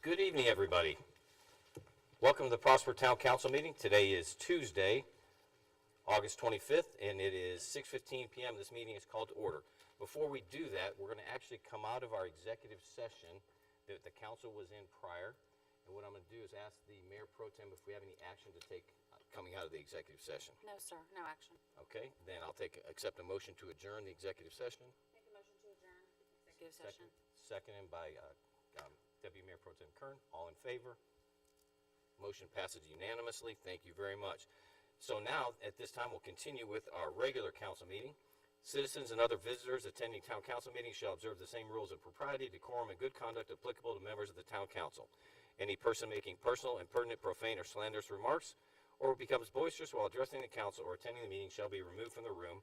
Good evening, everybody. Welcome to the Prosper Town Council meeting. Today is Tuesday, August 25th, and it is 6:15 p.m. This meeting is called to order. Before we do that, we're going to actually come out of our executive session that the council was in prior. And what I'm going to do is ask the Mayor Pro Tem if we have any action to take coming out of the executive session. No, sir, no action. Okay, then I'll accept a motion to adjourn the executive session. Make a motion to adjourn executive session. Seconded by Deputy Mayor Pro Tem Kern. All in favor? Motion passes unanimously. Thank you very much. So now, at this time, we'll continue with our regular council meeting. Citizens and other visitors attending town council meetings shall observe the same rules of propriety, decorum, and good conduct applicable to members of the town council. Any person making personal, impertinent, profane, or slanderous remarks, or becomes boisterous while addressing the council or attending the meeting shall be removed from the room,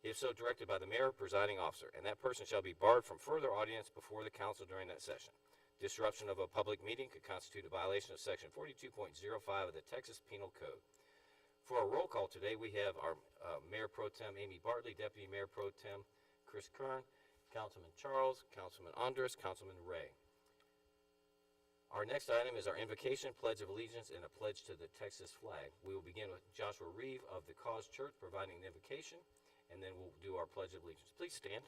if so directed by the mayor or presiding officer, and that person shall be barred from further audience before the council during that session. Disruption of a public meeting could constitute a violation of Section 42.05 of the Texas Penal Code. For our roll call today, we have our Mayor Pro Tem Amy Bartley, Deputy Mayor Pro Tem Chris Kern, Councilman Charles, Councilman Andres, Councilman Ray. Our next item is our invocation, pledge of allegiance, and a pledge to the Texas flag. We will begin with Joshua Reeve of the Cause Church providing the invocation, and then we'll do our pledge of allegiance. Please stand.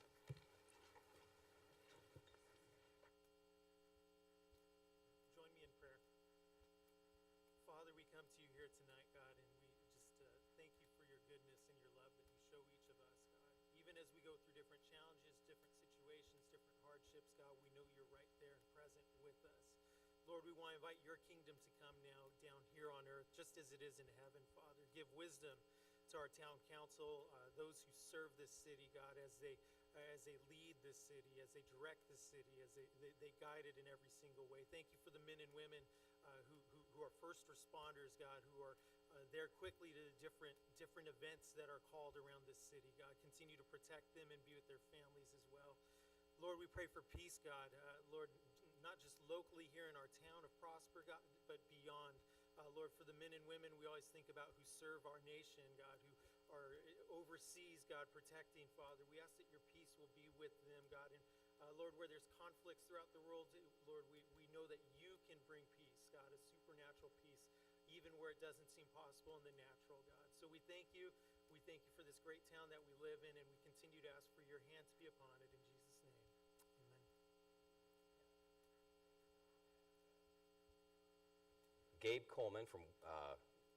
Lord, we want to invite your kingdom to come now down here on earth, just as it is in heaven, Father. Give wisdom to our town council, those who serve this city, God, as they lead this city, as they direct this city, as they guide it in every single way. Thank you for the men and women who are first responders, God, who are there quickly to different events that are called around this city. God, continue to protect them and be with their families as well. Lord, we pray for peace, God. Lord, not just locally here in our town of Prosper, God, but beyond. Lord, for the men and women we always think about who serve our nation, God, who are overseas, God, protecting, Father. We ask that your peace will be with them, God. And Lord, where there's conflicts throughout the world, Lord, we know that you can bring peace, God, a supernatural peace, even where it doesn't seem possible in the natural, God. So we thank you. We thank you for this great town that we live in, and we continue to ask for your hand to be upon it. In Jesus' name, amen. Gabe Coleman from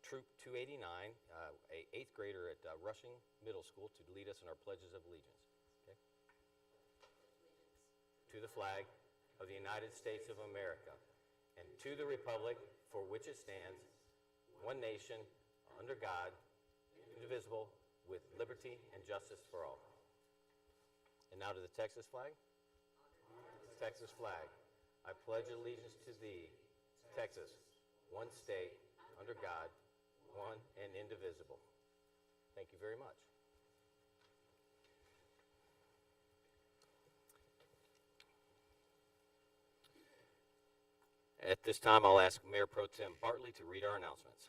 Troop 289, a 8th grader at Rushing Middle School, to lead us in our pledges of allegiance. Okay. To the flag of the United States of America, and to the republic for which it stands, one nation, under God, indivisible, with liberty and justice for all. And now to the Texas flag. Texas flag. I pledge allegiance to thee, Texas, one state, under God, one and indivisible. Thank you very much. At this time, I'll ask Mayor Pro Tem Bartley to read our announcements.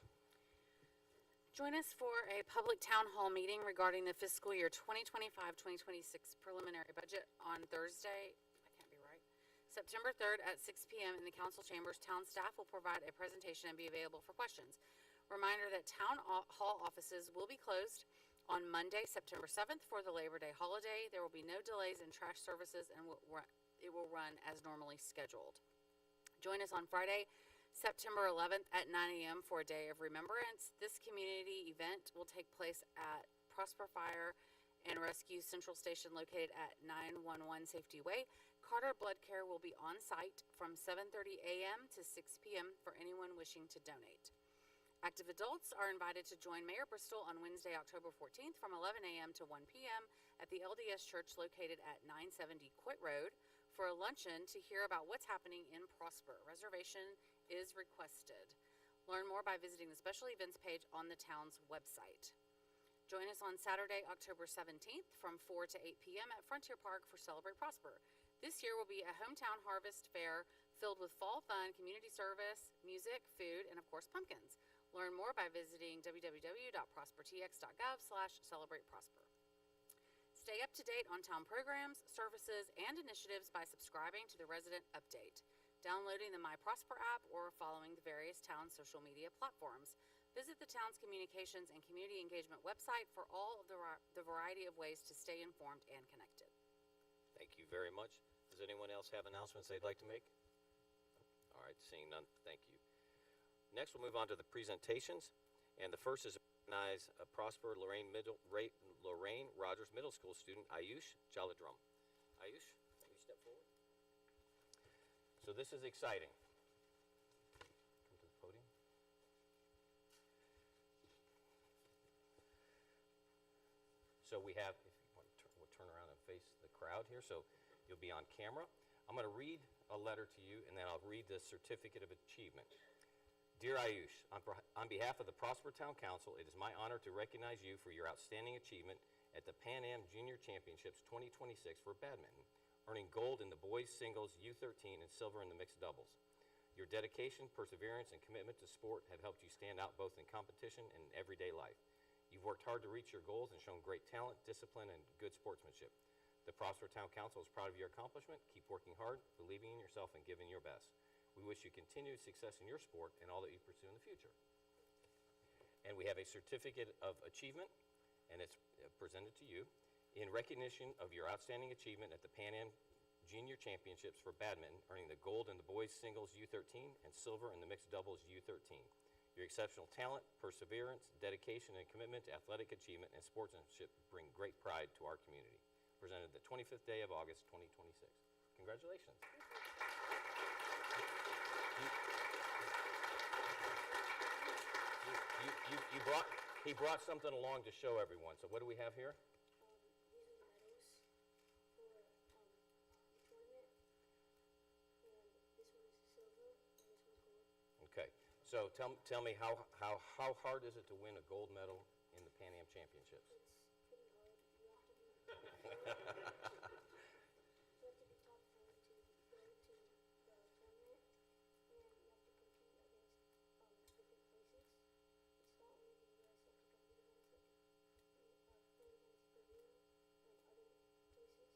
Join us for a public town hall meeting regarding the fiscal year 2025-2026 preliminary budget on Thursday, September 3rd at 6 p.m. in the council chambers. Town staff will provide a presentation and be available for questions. Reminder that town hall offices will be closed on Monday, September 7th for the Labor Day holiday. There will be no delays in trash services, and it will run as normally scheduled. Join us on Friday, September 11th at 9 a.m. for a day of remembrance. This community event will take place at Prosper Fire and Rescue Central Station located at 911 Safety Way. Carter Blood Care will be on site from 7:30 a.m. to 6 p.m. for anyone wishing to donate. Active adults are invited to join Mayor Bristol on Wednesday, October 14th from 11 a.m. to 1 p.m. at the LDS Church located at 970 Quit Road for a luncheon to hear about what's happening in Prosper. Reservation is requested. Learn more by visiting the special events page on the town's website. Join us on Saturday, October 17th from 4 to 8 p.m. at Frontier Park for Celebrate Prosper. This year will be a hometown harvest fair filled with fall fun, community service, music, food, and of course pumpkins. Learn more by visiting www.prospertx.gov/celebrateprosper. Stay up to date on town programs, services, and initiatives by subscribing to the Resident Update. downloading the My Prosper app, or following the various town social media platforms. Visit the town's communications and community engagement website for all of the variety of ways to stay informed and connected. Thank you very much. Does anyone else have announcements they'd like to make? All right, seeing none, thank you. Next, we'll move on to the presentations, and the first is to recognize Prosper Lorraine Rogers Middle School student Ayush Jaladrum. Ayush, will you step forward? So this is exciting. Come to the podium. So we have, if you want to we'll turn around and face the crowd here, so you'll be on camera. I'm going to read a letter to you, and then I'll read the Certificate of Achievement. Dear Ayush, on behalf of the Prosper Town Council, it is my honor to recognize you for your outstanding achievement at the Pan Am Junior Championships 2026 for badminton, earning gold in the boys singles U13 and silver in the mixed doubles. Your dedication, perseverance, and commitment to sport have helped you stand out both in competition and in everyday life. You've worked hard to reach your goals and shown great talent, discipline, and good sportsmanship. The Prosper Town Council is proud of your accomplishment. Keep working hard, believing in yourself, and giving your best. We wish you continued success in your sport and all that you pursue in the future. And we have a Certificate of Achievement, and it's presented to you in recognition of your outstanding achievement at the Pan Am Junior Championships for badminton, earning the gold in the boys singles U13 and silver in the mixed doubles U13. Your exceptional talent, perseverance, dedication, and commitment to athletic achievement and sportsmanship bring great pride to our community. Presented the 25th day of August, 2026. Congratulations. He brought something along to show everyone. So what do we have here? These are the medals for the tournament, and this one is silver, and this one's gold. Okay. So tell me how hard is it to win a gold medal in the Pan Am Championships? It's pretty hard. You have to be you have to be top 4 to go to the tournament, and you have to compete against different places. It's not only the U.S. that can compete against it. We play against Peru and other places.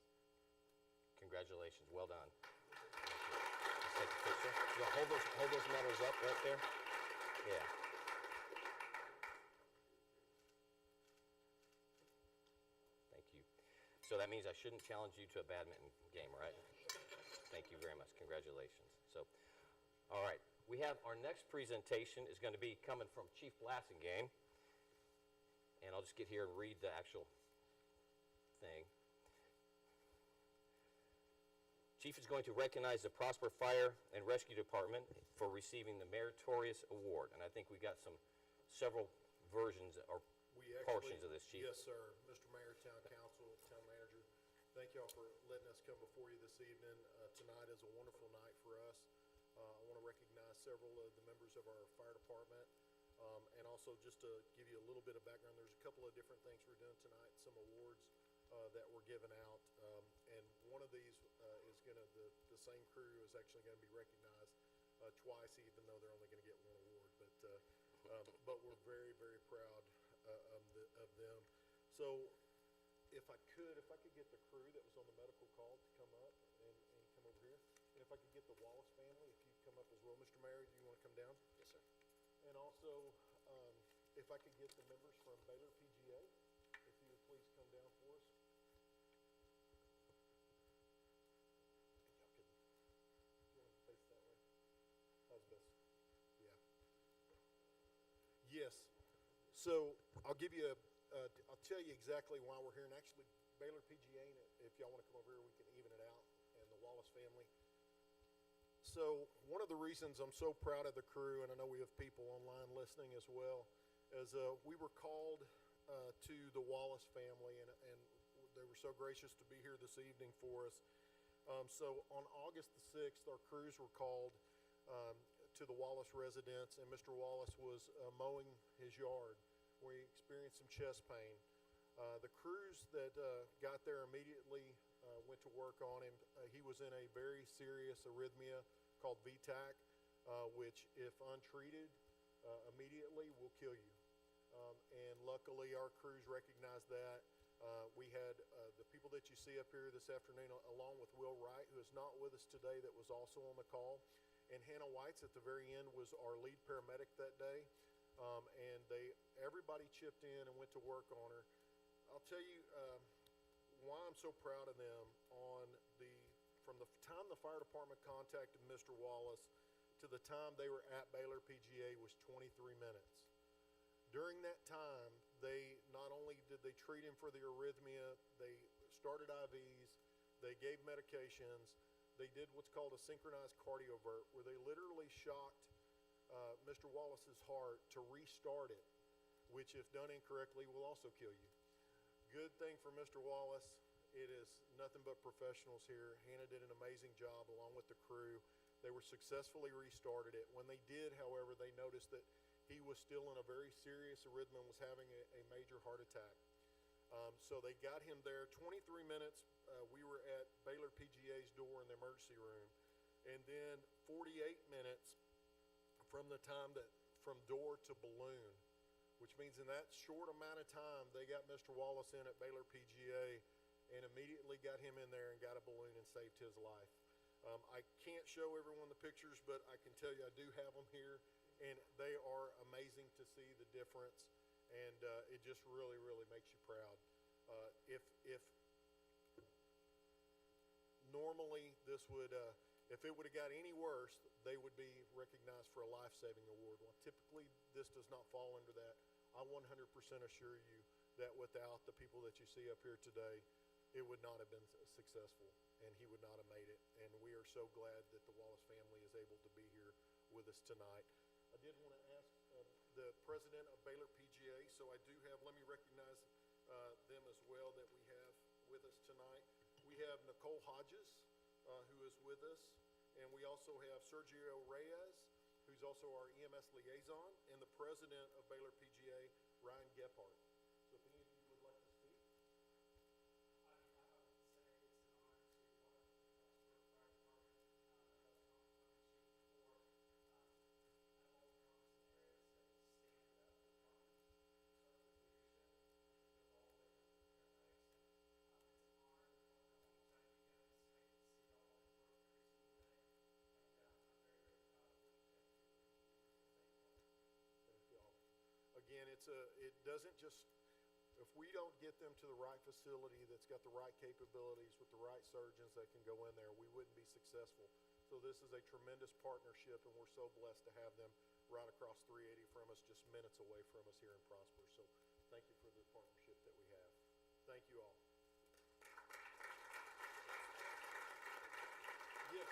Congratulations. Well done. Let's take a picture. You want to hold those medals up right there? Yeah. Thank you. So that means I shouldn't challenge you to a badminton game, right? Thank you very much. Congratulations. So, all right. We have our next presentation is going to be coming from Chief Blassingame. And I'll just get here and read the actual thing. Chief is going to recognize the Prosper Fire and Rescue Department for receiving the Meritorious Award. And I think we got several versions or portions of this, Chief. Yes, sir. Mr. Mayor, Town Council, Town Manager, thank y'all for letting us come before you this evening. Tonight is a wonderful night for us. I want to recognize several of the members of our fire department. And also just to give you a little bit of background, there's a couple of different things we're doing tonight, some awards that were given out. And one of these is going to, the same crew is actually going to be recognized twice, even though they're only going to get one award. But we're very, very proud of them. So if I could get the crew that was on the medical call to come up and come over here. And if I could get the Wallace family, if you'd come up as well. Mr. Mayor, do you want to come down? Yes, sir. And also, if I could get the members from Baylor PGA, if you would please come down for us. And y'all could, you want to face that way? How's best? Yeah. Yes. So I'll give you I'll tell you exactly why we're here. And actually, Baylor PGA, if y'all want to come over here, we can even it out. And the Wallace family. So one of the reasons I'm so proud of the crew, and I know we have people online listening as well, is we were called to the Wallace family, and they were so gracious to be here this evening for us. So on August the 6th, our crews were called to the Wallace residence, and Mr. Wallace was mowing his yard where he experienced some chest pain. The crews that got there immediately went to work on him. He was in a very serious arrhythmia called VTAC, which if untreated immediately will kill you. And luckily our crews recognized that. We had the people that you see up here this afternoon, along with Will Wright, who is not with us today, that was also on the call. And Hannah Whites at the very end was our lead paramedic that day. And everybody chipped in and went to work on her. I'll tell you why I'm so proud of them. From the time the fire department contacted Mr. Wallace to the time they were at Baylor PGA was 23 minutes. During that time, they not only did they treat him for the arrhythmia, they started IVs, they gave medications, they did what's called a synchronized cardiovert, where they literally shocked Mr. Wallace's heart to restart it, which if done incorrectly will also kill you. Good thing for Mr. Wallace, it is nothing but professionals here. Hannah did an amazing job along with the crew. They were successfully restarted it. When they did, however, they noticed that he was still in a very serious arrhythmia and was having a major heart attack. So they got him there. 23 minutes, we were at Baylor PGA's door in the emergency room. And then 48 minutes from the time from door to balloon, which means in that short amount of time, they got Mr. Wallace in at Baylor PGA and immediately got him in there and got a balloon and saved his life. I can't show everyone the pictures, but I can tell you I do have them here, and they are amazing to see the difference, and it just really, really makes you proud. If normally this would, if it would have got any worse, they would be recognized for a life-saving award. Well, typically this does not fall under that. I 100% assure you that without the people that you see up here today, it would not have been successful, and he would not have made it. And we are so glad that the Wallace family is able to be here with us tonight. I did want to ask the president of Baylor PGA, so I do have, let me recognize them as well that we have with us tonight. We have Nicole Hodges, who is with us, and we also have Sergio Reyes, who's also our EMS liaison, and the president of Baylor PGA, Ryan Gephardt. So if any of you would like to speak. Again, it doesn't just, if we don't get them to the right facility that's got the right capabilities with the right surgeons that can go in there, we wouldn't be successful. So this is a tremendous partnership, and we're so blessed to have them right across 380 from us, just minutes away from us here in Prosper. So thank you for the partnership that we have. Thank you all. Yes.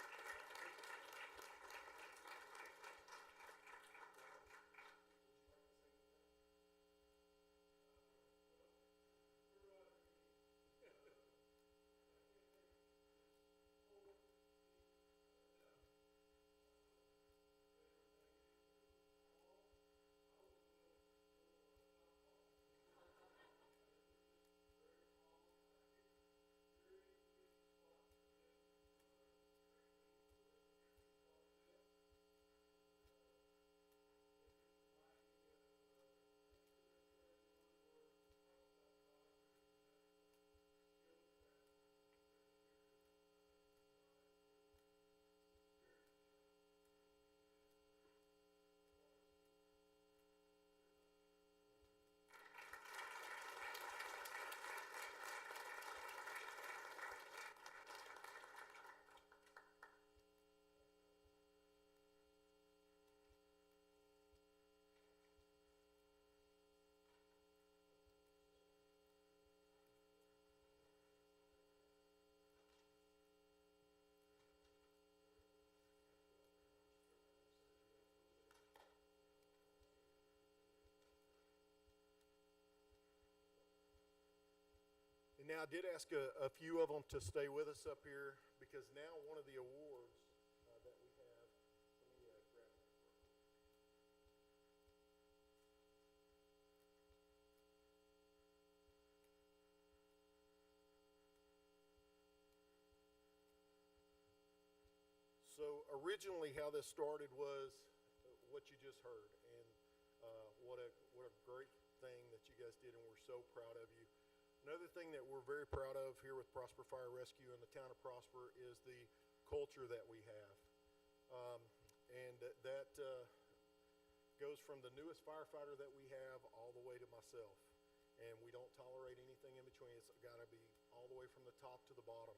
And now I did ask a few of them to stay with us up here, because now one of the awards that we have, let me grab it. So originally how this started was what you just heard, and what a great thing that you guys did, and we're so proud of you. Another thing that we're very proud of here with Prosper Fire Rescue in the town of Prosper is the culture that we have. And that goes from the newest firefighter that we have all the way to myself. And we don't tolerate anything in between. It's got to be all the way from the top to the bottom.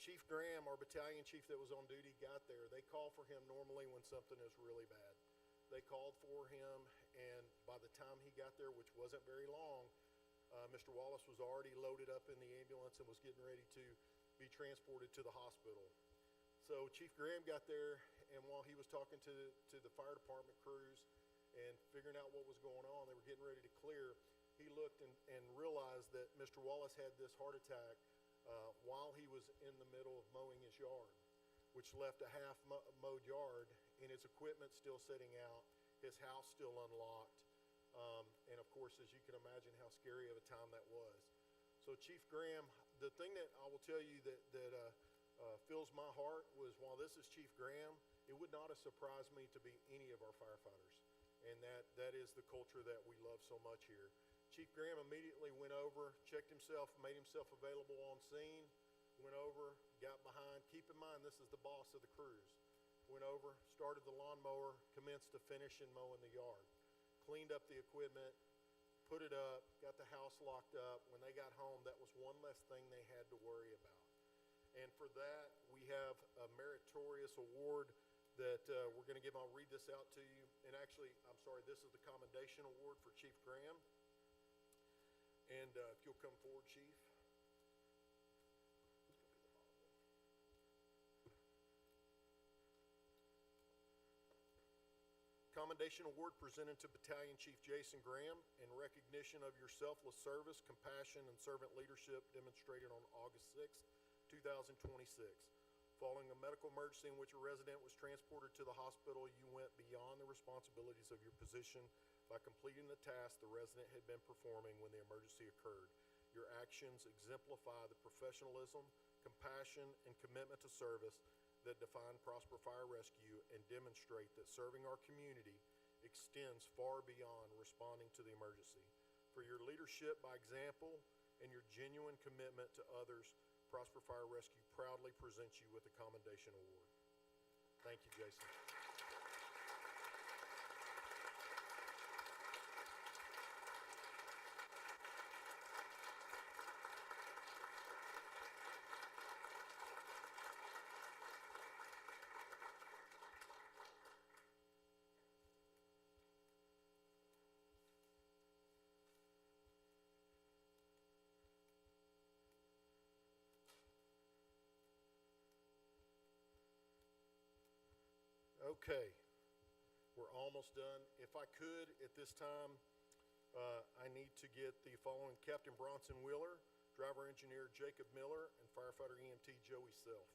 Chief Graham, our battalion chief that was on duty, got there. They call for him normally when something is really bad. They called for him, and by the time he got there, which wasn't very long, Mr. Wallace was already loaded up in the ambulance and was getting ready to be transported to the hospital. So Chief Graham got there, and while he was talking to the fire department crews and figuring out what was going on, they were getting ready to clear, he looked and realized that Mr. Wallace had this heart attack while he was in the middle of mowing his yard, which left a half mowed yard and his equipment still sitting out, his house still unlocked, and of course, as you can imagine, how scary of a time that was. So Chief Graham, the thing that I will tell you that fills my heart was, while this is Chief Graham, it would not have surprised me to be any of our firefighters. And that is the culture that we love so much here. Chief Graham immediately went over, checked himself, made himself available on scene, went over, got behind. Keep in mind, this is the boss of the crews. Went over, started the lawnmower, commenced to finish and mowing the yard. Cleaned up the equipment, put it up, got the house locked up. When they got home, that was one less thing they had to worry about. And for that, we have a meritorious award that we're going to give. I'll read this out to you. And actually, I'm sorry, this is the commendation award for Chief Graham. And if you'll come forward, Chief. Commendation award presented to Battalion Chief Jason Graham in recognition of your selfless service, compassion, and servant leadership demonstrated on August 6, 2026. Following a medical emergency in which a resident was transported to the hospital, you went beyond the responsibilities of your position by completing the task the resident had been performing when the emergency occurred. Your actions exemplify the professionalism, compassion, and commitment to service that define Prosper Fire Rescue and demonstrate that serving our community extends far beyond responding to the emergency. For your leadership by example and your genuine commitment to others, Prosper Fire Rescue proudly presents you with the Commendation Award. Thank you, Jason. Okay, we're almost done. If I could, at this time, I need to get the following: Captain Bronson Wheeler, Driver Engineer Jacob Miller, and Firefighter EMT Joey Self.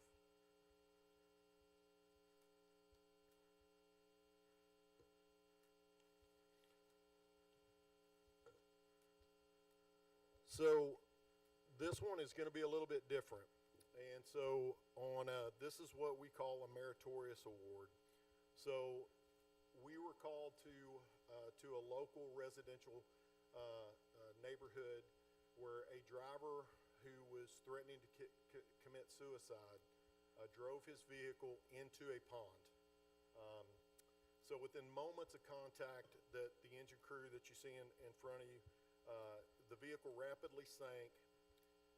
So this one is going to be a little bit different. And so on, this is what we call a meritorious award. So we were called to a local residential neighborhood where a driver who was threatening to commit suicide drove his vehicle into a pond. So within moments of contact, that the engine crew that you see in front of you, the vehicle rapidly sank,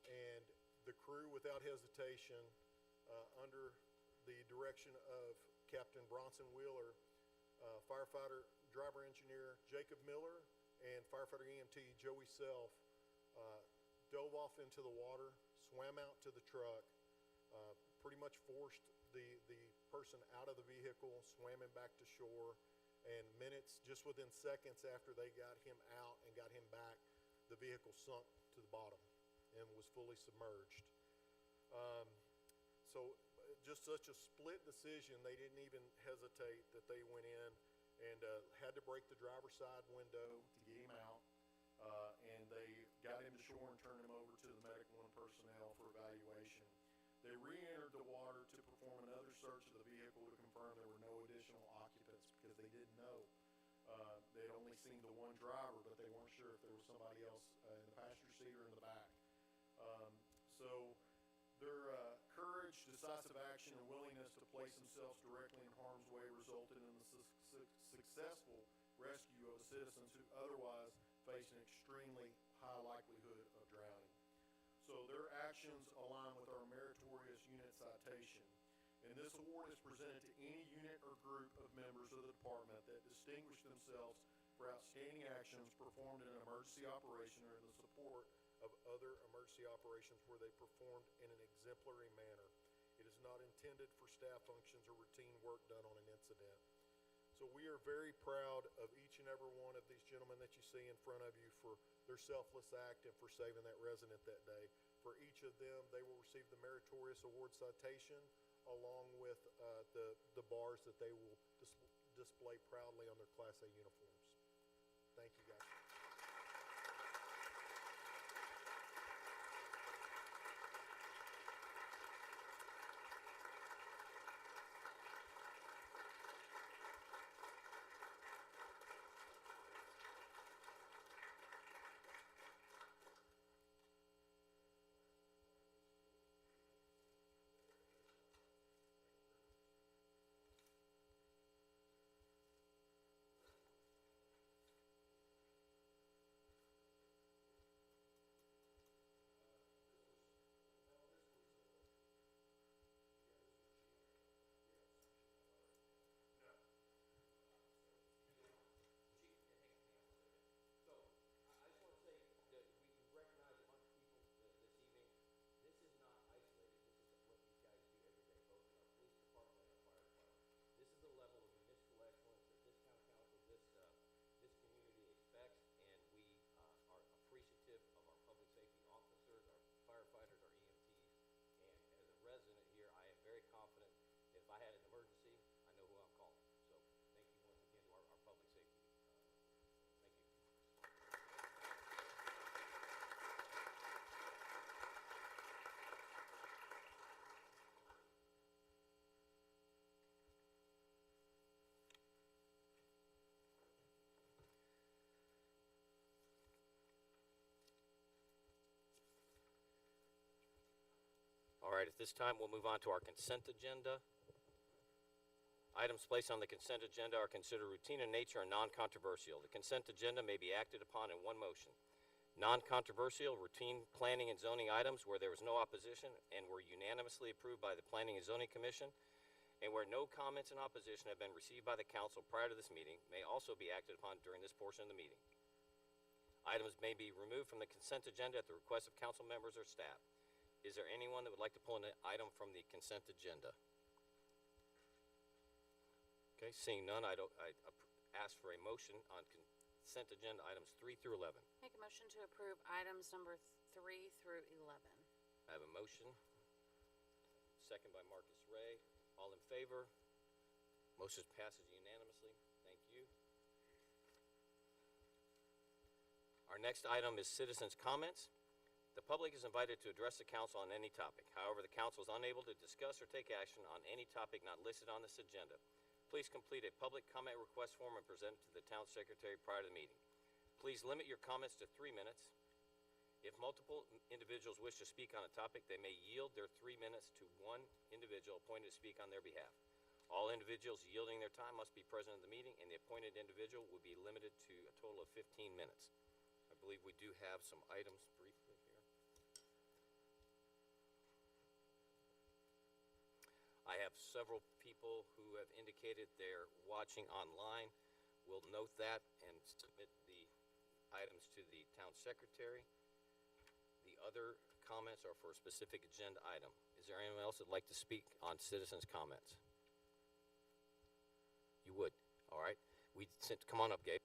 and the crew, without hesitation, under the direction of Captain Bronson Wheeler, firefighter, driver engineer Jacob Miller, and firefighter EMT Joey Self, dove off into the water, swam out to the truck, pretty much forced the person out of the vehicle, swam him back to shore, and minutes, just within seconds after they got him out and got him back, the vehicle sunk to the bottom and was fully submerged. So just such a split decision, they didn't even hesitate, that they went in and had to break the driver's side window to get him out, and they got him to shore and turned him over to the medical and personnel for evaluation. They re-entered the water to perform another search of the vehicle to confirm there were no additional occupants, because they didn't know. They'd only seen the one driver, but they weren't sure if there was somebody else in the passenger seat decisive action and willingness to place themselves directly in harm's way resulted in the successful rescue of citizens who otherwise face an extremely high likelihood of drowning. So their actions align with our meritorious unit citation. And this award is presented to any unit or group of members of the department that distinguish themselves for outstanding actions performed in an emergency operation or in the support of other emergency operations where they performed in an exemplary manner. It is not intended for staff functions or routine work done on an incident. So we are very proud of each and every one of these gentlemen that you see in front of you for their selfless act and for saving that resident that day. For each of them, they will receive the Meritorious Award citation along with the bars that they will display proudly on their Class A uniforms. Thank you, guys. All right, at this time, we'll move on to our consent agenda. Items placed on the consent agenda are considered routine in nature and non-controversial. The consent agenda may be acted upon in one motion. Non-controversial, routine planning and zoning items where there was no opposition and were unanimously approved by the Planning and Zoning Commission, and where no comments in opposition have been received by the council prior to this meeting, may also be acted upon during this portion of the meeting. Items may be removed from the consent agenda at the request of council members or staff. Is there anyone that would like to pull an item from the consent agenda? Okay, seeing none, I ask for a motion on consent agenda items 3 through 11. Make a motion to approve items number 3 through 11. I have a motion, second by Marcus Ray. All in favor? Motion passes unanimously. Thank you. Our next item is citizens' comments. The public is invited to address the council on any topic. However, the council is unable to discuss or take action on any topic not listed on this agenda. Please complete a public comment request form and present it to the town secretary prior to the meeting. Please limit your comments to 3 minutes. If multiple individuals wish to speak on a topic, they may yield their 3 minutes to one individual appointed to speak on their behalf. All individuals yielding their time must be present at the meeting, and the appointed individual will be limited to a total of 15 minutes. I believe we do have some items briefly here. I have several people who have indicated they're watching online. We'll note that and submit the items to the town secretary. The other comments are for a specific agenda item. Is there anyone else that'd like to speak on citizens' comments? You would, all right. Come on up, Gabe.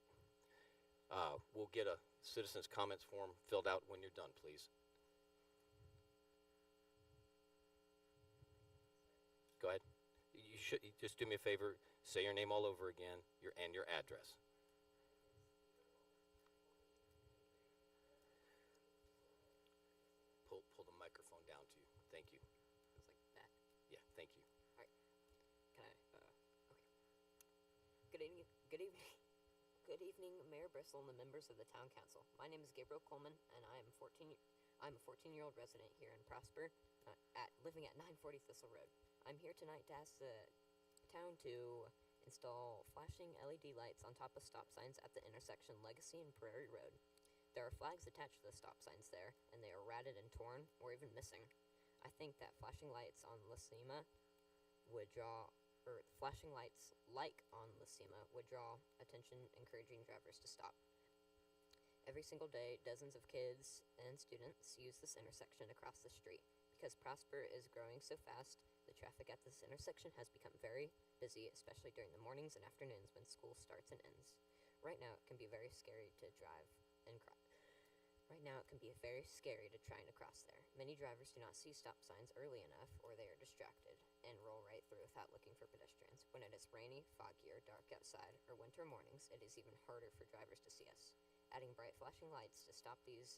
We'll get a citizens' comments form filled out when you're done, please. Go ahead. You should just do me a favor, say your name all over again, and your address. Pull the microphone down to you. Thank you. It's like that. Yeah, thank you. All right. Can I, okay. Good evening, Mayor Bristol and the members of the Town Council. My name is Gabriel Coleman, and I I'm a 14-year-old resident here in Prosper, living at 940 Thistle Road. I'm here tonight to ask the town to install flashing LED lights on top of stop signs at the intersection Legacy and Prairie Road. There are flags attached to the stop signs there, and they are ratted and torn, or even missing. I think that flashing lights on Lacima would draw, or flashing lights like on Lacima would draw attention, encouraging drivers to stop. Every single day, dozens of kids and students use this intersection across the street. Because Prosper is growing so fast, the traffic at this intersection has become very busy, especially during the mornings and afternoons when school starts and ends. Right now, it can be very scary to drive and cross. Right now, it can be very scary to try and cross there. Many drivers do not see stop signs early enough, or they are distracted and roll right through without looking for pedestrians. When it is rainy, foggy, or dark outside, or winter mornings, it is even harder for drivers to see us. Adding bright flashing lights to stop these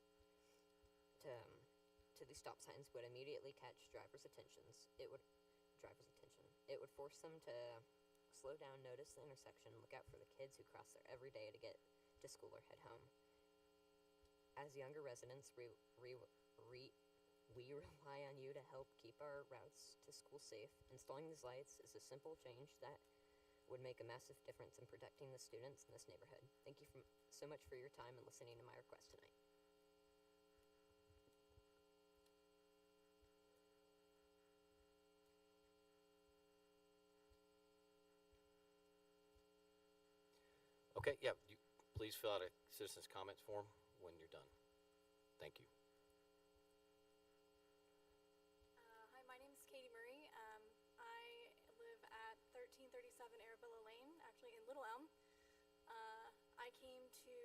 to these stop signs would immediately catch drivers' attention. It would force them to slow down, notice the intersection, look out for the kids who cross there every day to get to school or head home. As younger residents, we rely on you to help keep our routes to school safe. Installing these lights is a simple change that would make a massive difference in protecting the students in this neighborhood. Thank you so much for your time and listening to my request tonight. Okay, yeah, please fill out a citizens' comments form when you're done. Thank you. Hi, my name is Katie Murray. I live at 1337 Arabella Lane, actually in Little Elm. I came to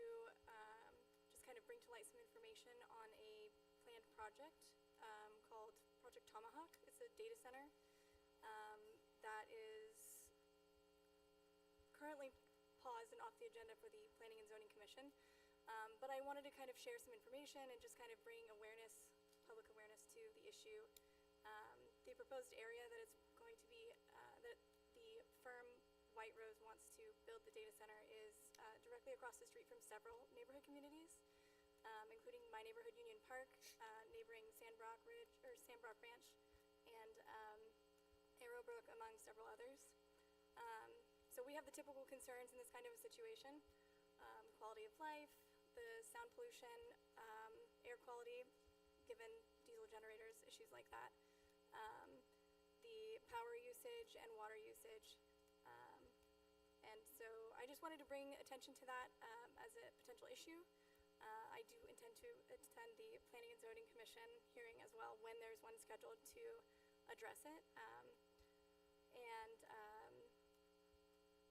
just kind of bring to light some information on a planned project called Project Tomahawk. It's a data center that is currently paused and off the agenda for the Planning and Zoning Commission. But I wanted to kind of share some information and just kind of bring awareness, public awareness to the issue. The proposed area that it's going to be, that the firm White Rose wants to build the data center is directly across the street from several neighborhood communities, including my neighborhood, Union Park, neighboring Sandbrook Ranch, and Arrowbrook, among several others. So we have the typical concerns in this kind of a situation: quality of life, the sound pollution, air quality, given diesel generators, issues like that, the power usage and water usage. And so I just wanted to bring attention to that as a potential issue. I do intend to attend the Planning and Zoning Commission hearing as well when there's one scheduled to address it.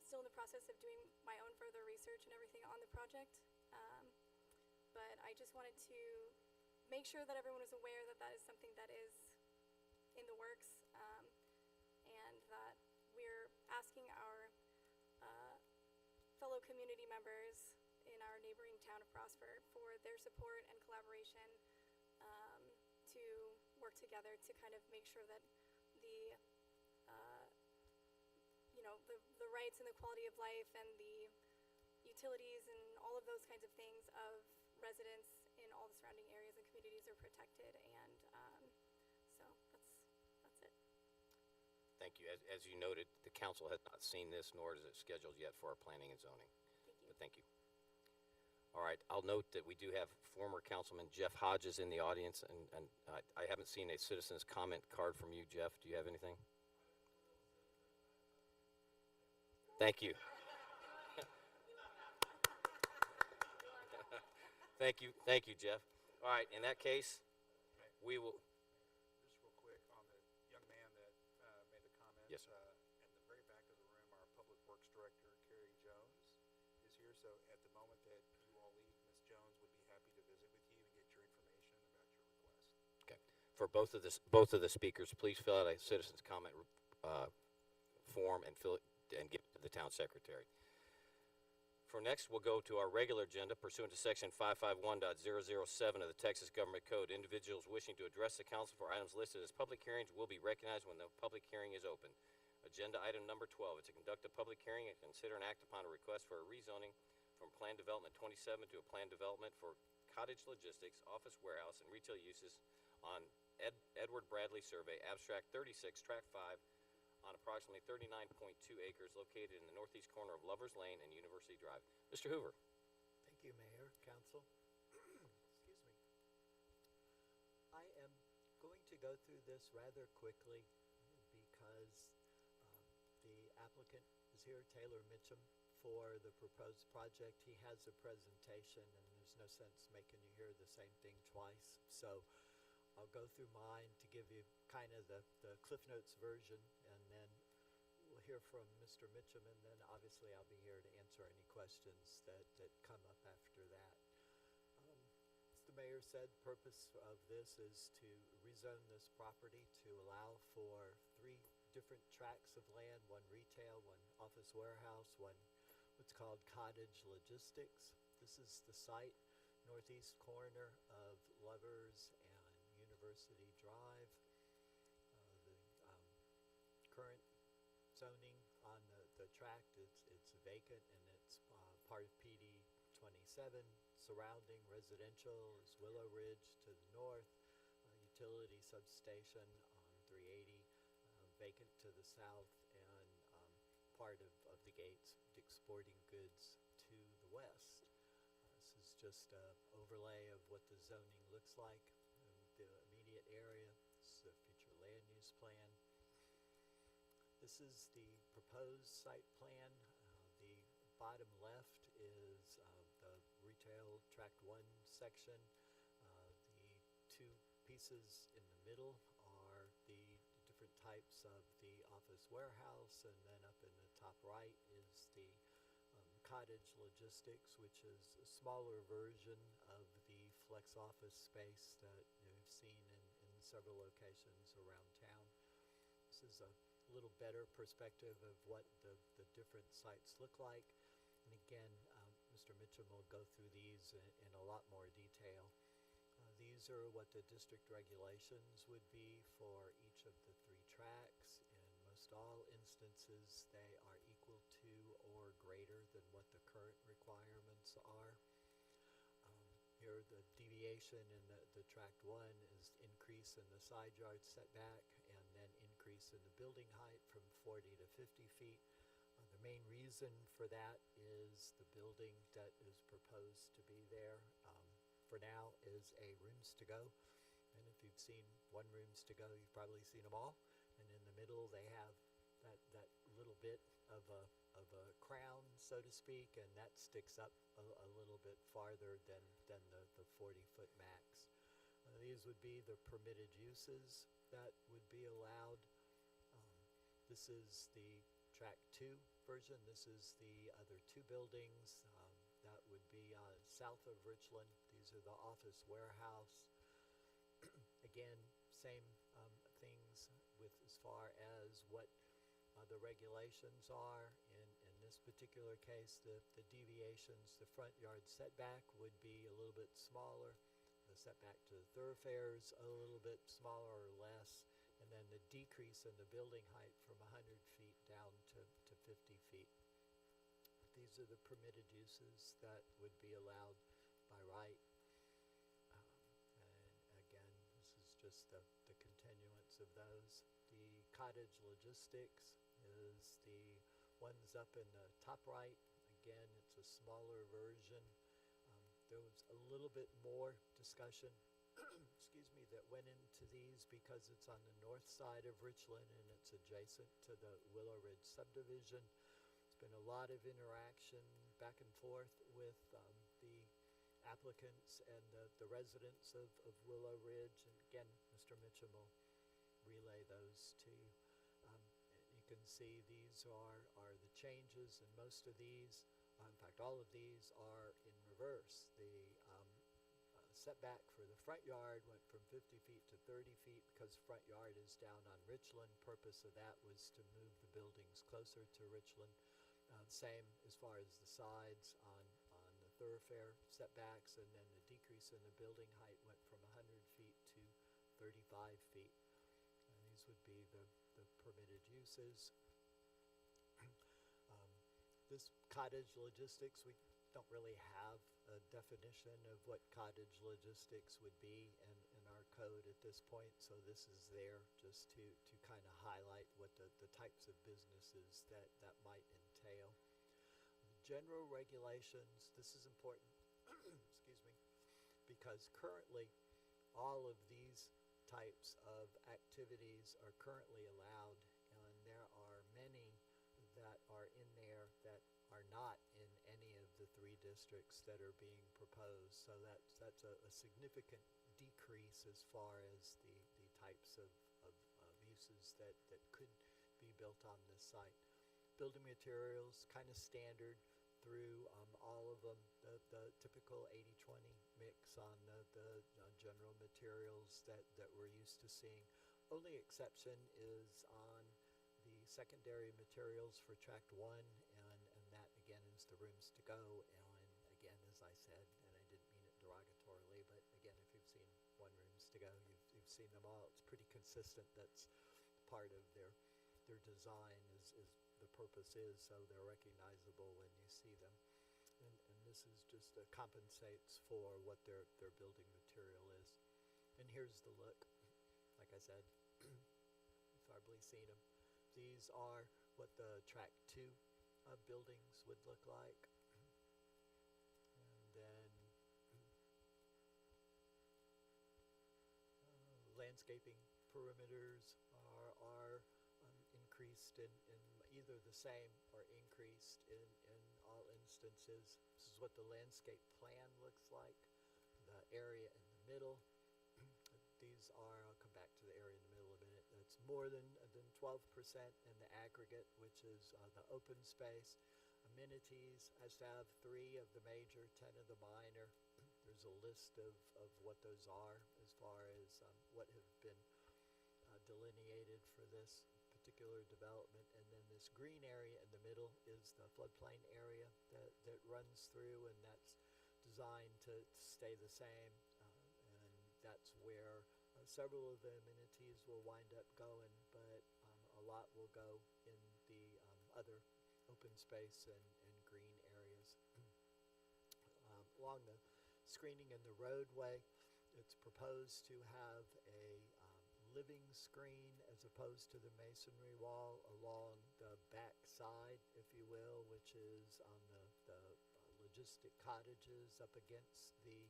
Still in the process of doing my own further research and everything on the project. But I just wanted to make sure that everyone was aware that that is something that is in the works, and that we're asking our fellow community members in our neighboring town of Prosper for their support and collaboration to work together to kind of make sure that the rights and the quality of life and the utilities and all of those kinds of things of residents in all the surrounding areas and communities are protected. And so that's it. Thank you. As you noted, the council has not seen this, nor is it scheduled yet for our planning and zoning. Thank you. But thank you. All right, I'll note that we do have former Councilman Jeff Hodges in the audience, and I haven't seen a citizen's comment card from you, Jeff. Do you have anything? Thank you. Thank you, Jeff. All right, in that case, we will. Just real quick on the young man that made the comment. Yes, sir. In the very back of the room, our Public Works Director, Carrie Jones, is here. So at the moment that you all leave, Ms. Jones would be happy to visit with you and get your information about your request. Okay. For both of the speakers, please fill out a citizen's comment form and give it to the town secretary. For next, we'll go to our regular agenda pursuant to section 551.007 of the Texas Government Code. Individuals wishing to address the council for items listed as public hearings will be recognized when the public hearing is open. Agenda item number 12 is to conduct a public hearing and consider and act upon a request for a rezoning from Plan Development 27 to a Plan Development for cottage logistics, office warehouse, and retail uses on Edward Bradley Survey, Abstract 36, Track 5, on approximately 39.2 acres located in the northeast corner of Lovers Lane and University Drive. Mr. Hoover. Thank you, Mayor, Council. Excuse me. I am going to go through this rather quickly because the applicant is here, Taylor Mitchum, for the proposed project. He has a presentation, and there's no sense making you hear the same thing twice. So I'll go through mine to give you kind of the Cliff Notes version, and then we'll hear from Mr. Mitchum, and then obviously I'll be here to answer any questions that come up after that. As the mayor said, the purpose of this is to rezone this property to allow for 3 different tracts of land, one retail, one office warehouse, one what's called cottage logistics. This is the site, northeast corner of Lovers and University Drive. The current zoning on the tract, it's vacant, and it's part of PD 27. Surrounding residential is Willow Ridge to the north, utility substation on 380, vacant to the south, and part of the gates, Dick's Sporting Goods to the west. This is just an overlay of what the zoning looks like in the immediate area. This is the future land use plan. This is the proposed site plan. The bottom left is the retail tract 1 section. The 2 pieces in the middle are the different types of the office warehouse, and then up in the top right is the cottage logistics, which is a smaller version of the flex office space that you've seen in several locations around town. This is a little better perspective of what the different sites look like. And again, Mr. Mitchum will go through these in a lot more detail. These are what the district regulations would be for each of the 3 tracks. In most all instances, they are equal to or greater than what the current requirements are. Here, the deviation in the tract 1 is increase in the side yard setback, and then increase in the building height from 40 to 50 feet. The main reason for that is the building that is proposed to be there for now is a rooms to go. And if you've seen one rooms to go, you've probably seen them all. And in the middle, they have that little bit of a crown, so to speak, and that sticks up a little bit farther than the 40-foot max. These would be the permitted uses that would be allowed. This is the tract 2 version. This is the other 2 buildings that would be south of Richland. These are the office warehouse. Again, same things with as far as what the regulations are. In this particular case, the deviations, the front yard setback would be a little bit smaller. The setback to the thoroughfares a little bit smaller or less. And then the decrease in the building height from 100 feet down to 50 feet. These are the permitted uses that would be allowed by right. And again, this is just the continuance of those. The cottage logistics is the ones up in the top right. Again, it's a smaller version. There was a little bit more discussion excuse me, that went into these because it's on the north side of Richland and it's adjacent to the Willow Ridge subdivision. There's been a lot of interaction back and forth with the applicants and the residents of Willow Ridge. And again, Mr. Mitchum will relay those to you. You can see these are the changes, and most of these, in fact, all of these are in reverse. The setback for the front yard went from 50 feet to 30 feet because front yard is down on Richland. Purpose of that was to move the buildings closer to Richland. Same as far as the sides on the thoroughfare setbacks, and then the decrease in the building height went from 100 feet to 35 feet. These would be the permitted uses. This cottage logistics, we don't really have a definition of what cottage logistics would be in our code at this point, so this is there just to kind of highlight what the types of businesses that might entail. General regulations, this is important, excuse me, because currently all of these types of activities are currently allowed, and there are many that are in there that are not in any of the 3 districts that are being proposed. So that's a significant decrease as far as the types of uses that could be built on this site. Building materials, kind of standard through all of them, the typical 80-20 mix on the general materials that we're used to seeing. Only exception is on the secondary materials for Tract 1, and that again is the rooms to go. And again, as I said, and I didn't mean it derogatorily, but again, if you've seen one rooms to go, you've seen them all. It's pretty consistent. That's part of their design is the purpose is so they're recognizable when you see them. And this is just compensates for what their building material is. And here's the look. Like I said, you've probably seen them. These are what the Tract 2 buildings would look like. And then landscaping perimeters are increased in either the same or increased in all instances. This is what the landscape plan looks like. The area in the middle. These are, I'll come back to the area in the middle in a minute. It's more than 12% in the aggregate, which is the open space. Amenities has to have 3 of the major, 10 of the minor. There's a list of what those are as far as what have been delineated for this particular development. And then this green area in the middle is the floodplain area that runs through, and that's designed to stay the same. And that's where several of the amenities will wind up going, but a lot will go in the other open space and green areas. Along the screening in the roadway, it's proposed to have a living screen as opposed to the masonry wall along the back side, if you will, which is on the logistic cottages up against the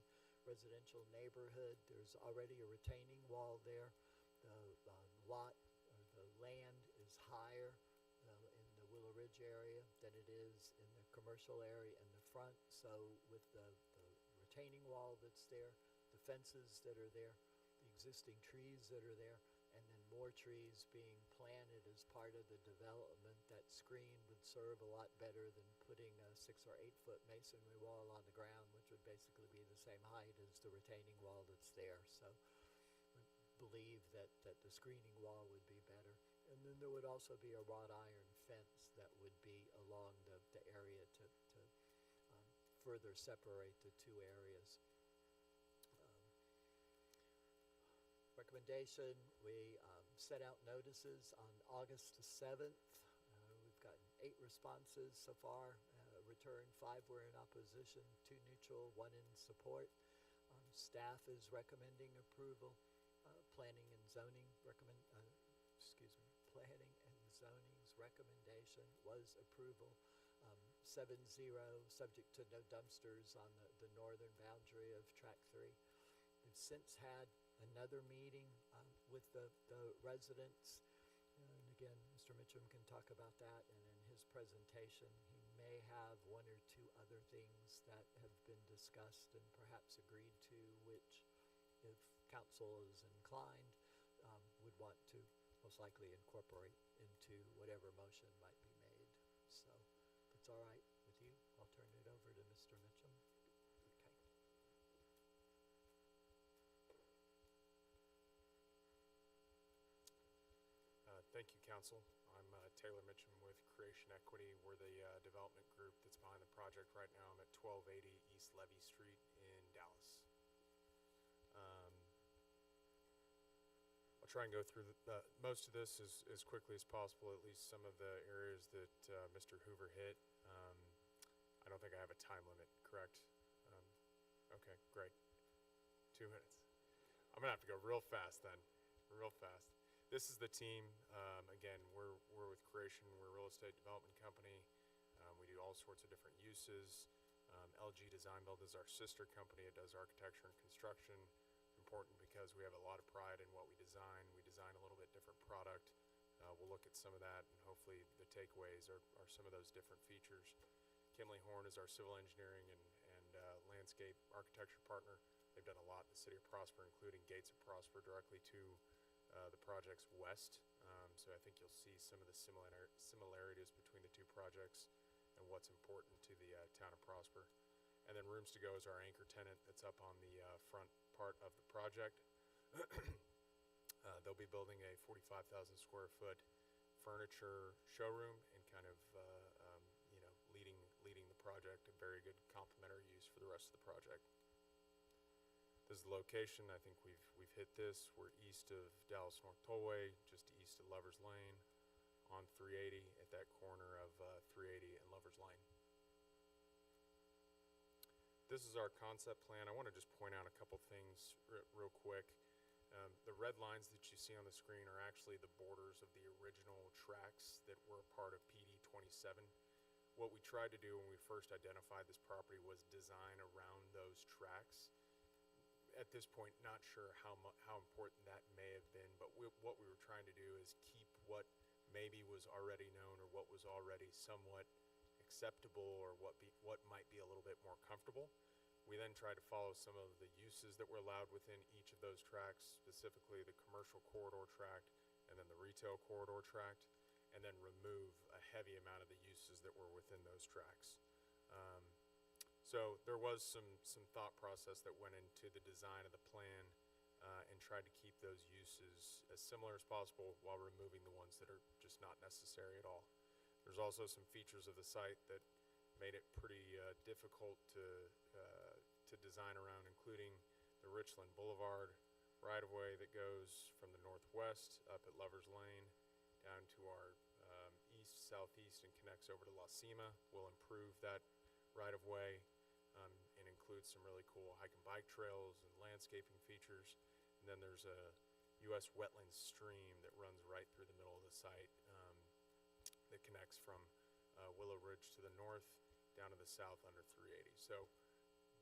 residential neighborhood. There's already a retaining wall there. The lot or the land is higher in the Willow Ridge area than it is in the commercial area in the front. So with the retaining wall that's there, the fences that are there, the existing trees that are there, and then more trees being planted as part of the development, that screen would serve a lot better than putting a 6 or 8 foot masonry wall on the ground, which would basically be the same height as the retaining wall that's there. So I believe that the screening wall would be better. And then there would also be a wrought iron fence that would be along the area to further separate the 2 areas. Recommendation, we set out notices on August the 7th. We've gotten 8 responses so far. Returned 5 were in opposition, 2 neutral, 1 in support. Staff is recommending approval. Planning and zoning's recommendation was approval. 7-0, subject to no dumpsters on the northern boundary of Tract 3. We've since had another meeting with the residents. And again, Mr. Mitchum can talk about that, and in his presentation, he may have 1 or 2 other things that have been discussed and perhaps agreed to, which, if council is inclined, would want to most likely incorporate into whatever motion might be made. So, if it's all right with you, I'll turn it over to Mr. Mitchum. Thank you, Council. I'm Taylor Mitchum with Creation Equity. We're the development group that's behind the project right now. I'm at 1280 East Levy Street in Dallas. I'll try and go through most of this as quickly as possible, at least some of the areas that Mr. Hoover hit. I I don't think I have a time limit, correct? Okay, great. 2 minutes. I'm gonna have to go real fast then, real fast. This is the team. Again, we're with Creation. We're a real estate development company. We do all sorts of different uses. LG Design Build is our sister company. It does architecture and construction. Important because we have a lot of pride in what we design. We design a little bit different product. We'll look at some of that, and hopefully the takeaways are some of those different features. Kimley Horn is our civil engineering and landscape architecture partner. They've done a lot in the city of Prosper, including Gates of Prosper directly to the projects west. So I think you'll see some of the similarities between the two projects and what's important to the town of Prosper. And then Rooms to Go is our anchor tenant that's up on the front part of the project. They'll be building a 45,000 square foot furniture showroom and kind of leading the project, a very good complementary use for the rest of the project. This is the location. I think we've hit this. We're east of Dallas North Tollway, just east of Lovers Lane, on 380 at that corner of 380 and Lovers Lane. This is our concept plan. I want to just point out a couple things real quick. The red lines that you see on the screen are actually the borders of the original tracks that were a part of PD 27. What we tried to do when we first identified this property was design around those tracks. At this point, not sure how important that may have been, but what we were trying to do is keep what maybe was already known or what was already somewhat acceptable or what might be a little bit more comfortable. We then tried to follow some of the uses that were allowed within each of those tracts, specifically the commercial corridor tract and then the retail corridor tract, and then remove a heavy amount of the uses that were within those tracts. So there was some thought process that went into the design of the plan and tried to keep those uses as similar as possible while removing the ones that are just not necessary at all. There's also some features of the site that made it pretty difficult to design around, including the Richland Boulevard right-of-way that goes from the northwest up at Lovers Lane down to our southeast and connects over to La Cima. Will improve that right-of-way and include some really cool hike and bike trails and landscaping features. And then there's a U.S. wetland stream that runs right through the middle of the site that connects from Willow Ridge to the north down to the south under 380. So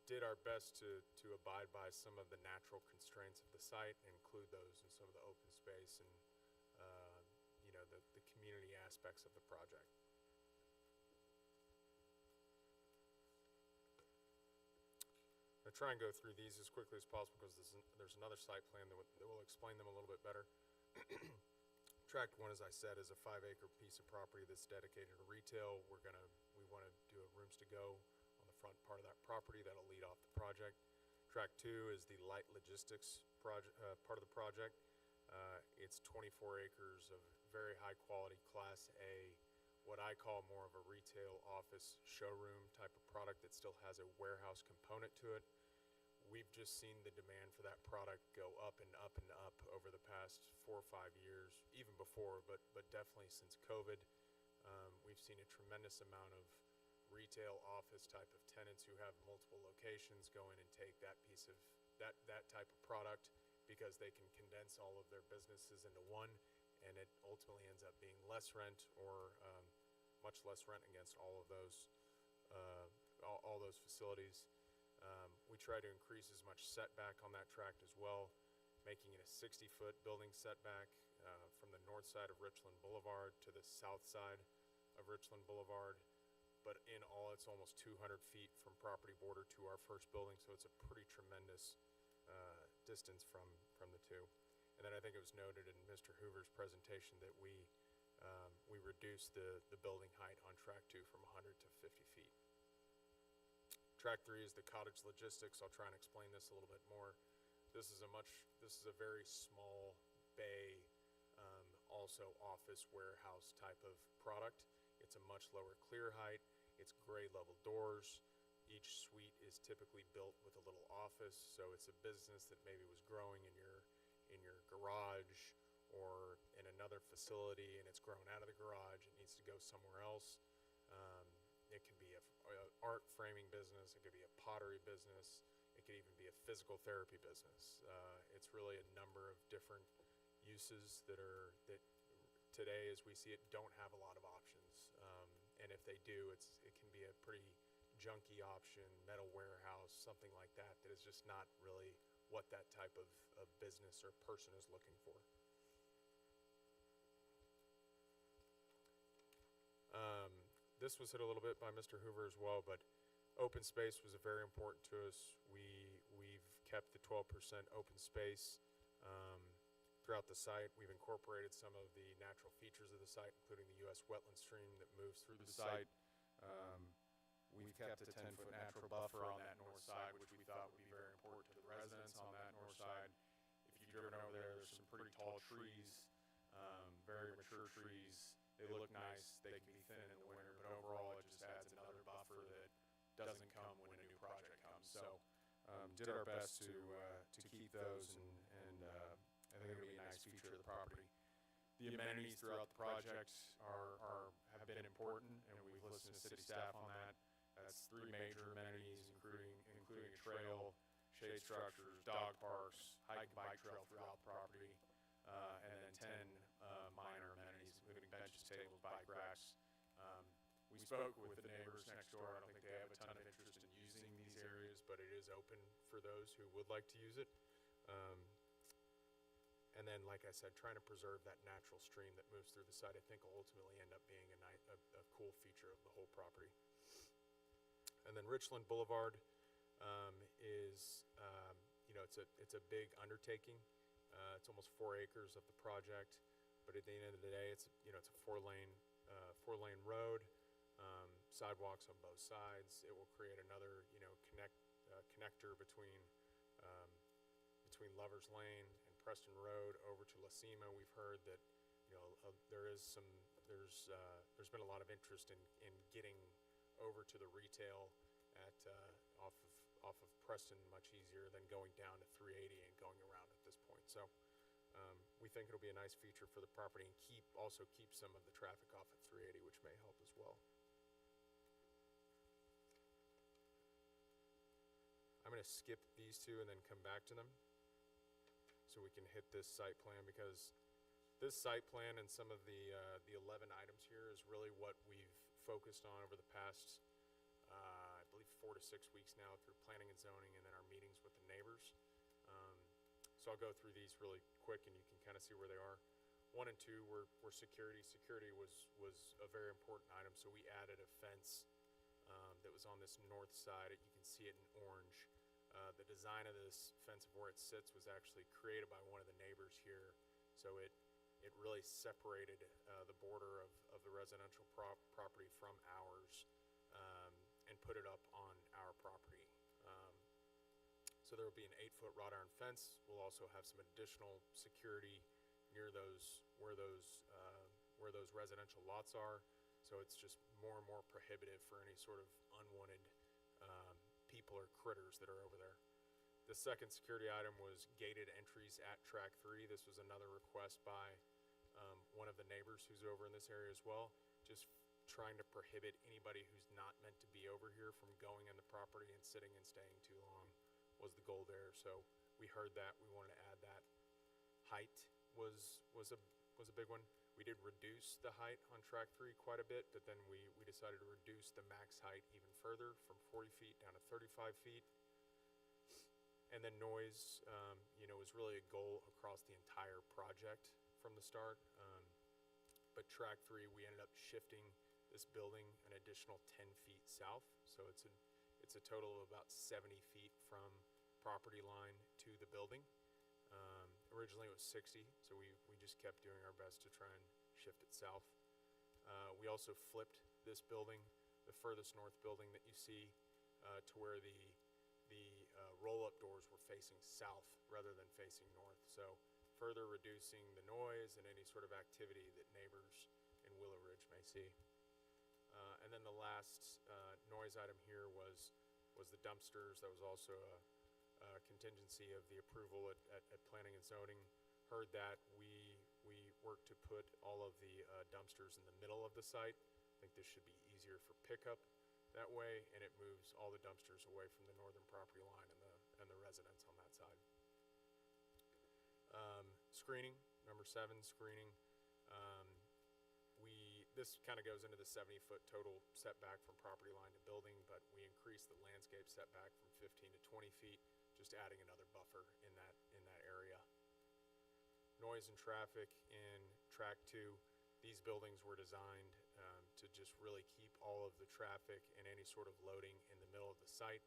did our best to abide by some of the natural constraints of the site and include those in some of the open space and the community aspects of the project. I'll try and go through these as quickly as possible because there's another site plan that will explain them a little bit better. Tract 1, as I said, is a 5-acre piece of property that's dedicated to retail. We want to do a Rooms to Go on the front part of that property. That'll lead off the project. Tract 2 is the light logistics part of the project. It's 24 acres of very high quality Class A, what I call more of a retail office showroom type of product that still has a warehouse component to it. We've just seen the demand for that product go up and up and up over the past 4 or 5 years, even before, but definitely since COVID. We've seen a tremendous amount of retail office type of tenants who have multiple locations go in and take that piece of that type of product because they can condense all of their businesses into one, and it ultimately ends up being less rent or much less rent against all of those all those facilities. We try to increase as much setback on that tract as well, making it a 60-foot building setback from the north side of Richland Boulevard to the south side of Richland Boulevard. But in all, it's almost 200 feet from property border to our first building, so it's a pretty tremendous distance from the two. And then I think it was noted in Mr. Hoover's presentation that we reduced the building height on Tract 2 from 100 to 50 feet. Tract 3 is the cottage logistics. I'll try and explain this a little bit more. This is a very small bay, also office warehouse type of product. It's a much lower clear height. It's grade level doors. Each suite is typically built with a little office, so it's a business that maybe was growing in your garage or in another facility, and it's grown out of the garage. It needs to go somewhere else. It could be a art framing business. It could be a pottery business. It could even be a physical therapy business. It's really a number of different uses that today, as we see it, don't have a lot of options. And if they do, it can be a pretty junky option, metal warehouse, something like that, that is just not really what that type of business or person is looking for. This was hit a little bit by Mr. Hoover as well, but open space was very important to us. We've kept the 12% open space throughout the site. We've incorporated some of the natural features of the site, including the U.S. wetland stream that moves through the site. We've kept a 10-foot natural buffer on that north side, which we thought would be very important to the residents on that north side. If you've driven over there, there's some pretty tall trees, very mature trees. They look nice. They can be thin in the winter, but overall it just adds another buffer that doesn't come when a new project comes. So did our best to keep those, and I think it'll be a nice feature of the property. The amenities throughout the project have been important, and we've listened to city staff on that. That's 3 major amenities, including a trail, shade structures, dog parks, hike and bike trail throughout the property, and then 10 minor amenities, including benches, tables, bike racks. We spoke with the neighbors next door. I don't think they have a ton of interest in using these areas, but it is open for those who would like to use it. And then, like I said, trying to preserve that natural stream that moves through the site, I think will ultimately end up being a cool feature of the whole property. And then Richland Boulevard is, it's a big undertaking. It's almost 4 acres of the project, but at the end of the day, it's a 4-lane road, sidewalks on both sides. It will create another, connector between Lovers Lane and Preston Road over to La Cima. We've heard that, there's been a lot of interest in getting over to the retail at off of Preston much easier than going down to 380 and going around at this point. So we think it'll be a nice feature for the property, and also keep some of the traffic off at 380, which may help as well. I'm going to skip these 2 and then come back to them so we can hit this site plan, because this site plan and some of the 11 items here is really what we've focused on over the past, I believe, 4 to 6 weeks now through planning and zoning, and then our meetings with the neighbors. So I'll go through these really quick, and you can kind of see where they are. 1 and 2 were security. Security was a very important item, so we added a fence that was on this north side. You can see it in orange. The design of this fence, of where it sits, was actually created by one of the neighbors here. So it really separated the border of the residential property from ours, and put it up on our property. So there will be an 8-foot wrought iron fence. We'll also have some additional security near where those residential lots are. So it's just more and more prohibitive for any sort of unwanted people or critters that are over there. The second security item was gated entries at Track 3. This was another request by one of the neighbors who's over in this area as well, just trying to prohibit anybody who's not meant to be over here from going in the property and sitting and staying too long was the goal there. So we heard that. We wanted to add that. Height was a big one. We did reduce the height on Track 3 quite a bit, but then we decided to reduce the max height even further from 40 feet down to 35 feet. And then noise, was really a goal across the entire project from the start. But Track 3, we ended up shifting this building an additional 10 feet south. So it's a total of about 70 feet from property line to the building. Originally it was 60, so we just kept doing our best to try and shift it south. We also flipped this building, the furthest north building that you see, to where the roll-up doors were facing south rather than facing north. So further reducing the noise and any sort of activity that neighbors in Willow Ridge may see. And then the last noise item here was the dumpsters. That was also a contingency of the approval at planning and zoning. Heard that we worked to put all of the dumpsters in the middle of the site. I think this should be easier for pickup. that way, and it moves all the dumpsters away from the northern property line and the residents on that side. Screening, number 7, screening. This kind of goes into the 70-foot total setback from property line to building, but we increased the landscape setback from 15 to 20 feet, just adding another buffer in that area. Noise and traffic in track 2. These buildings were designed to just really keep all of the traffic and any sort of loading in the middle of the site.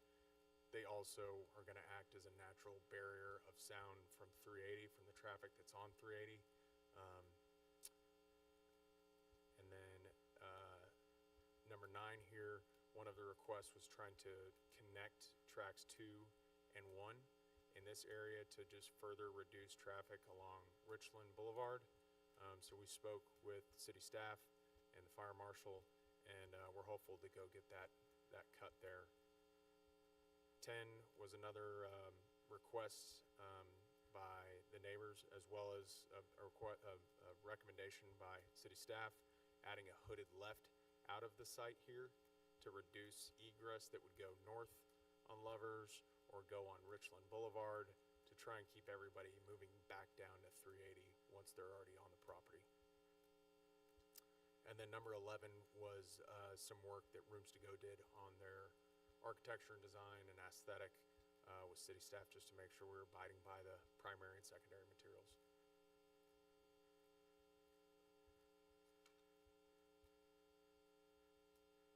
They also are going to act as a natural barrier of sound from 380, from the traffic that's on 380. And then number 9 here, one of the requests was trying to connect tracks 2 and 1 in this area to just further reduce traffic along Richland Boulevard. So we spoke with city staff and the fire marshal, and we're hopeful to go get that cut there. 10 was another request by the neighbors, as well as a recommendation by city staff, adding a hooded left out of the site here to reduce egress that would go north on Lovers or go on Richland Boulevard, to try and keep everybody moving back down to 380 once they're already on the property. And then number 11 was some work that Rooms to Go did on their architecture and design and aesthetic with city staff, just to make sure we're abiding by the primary and secondary materials.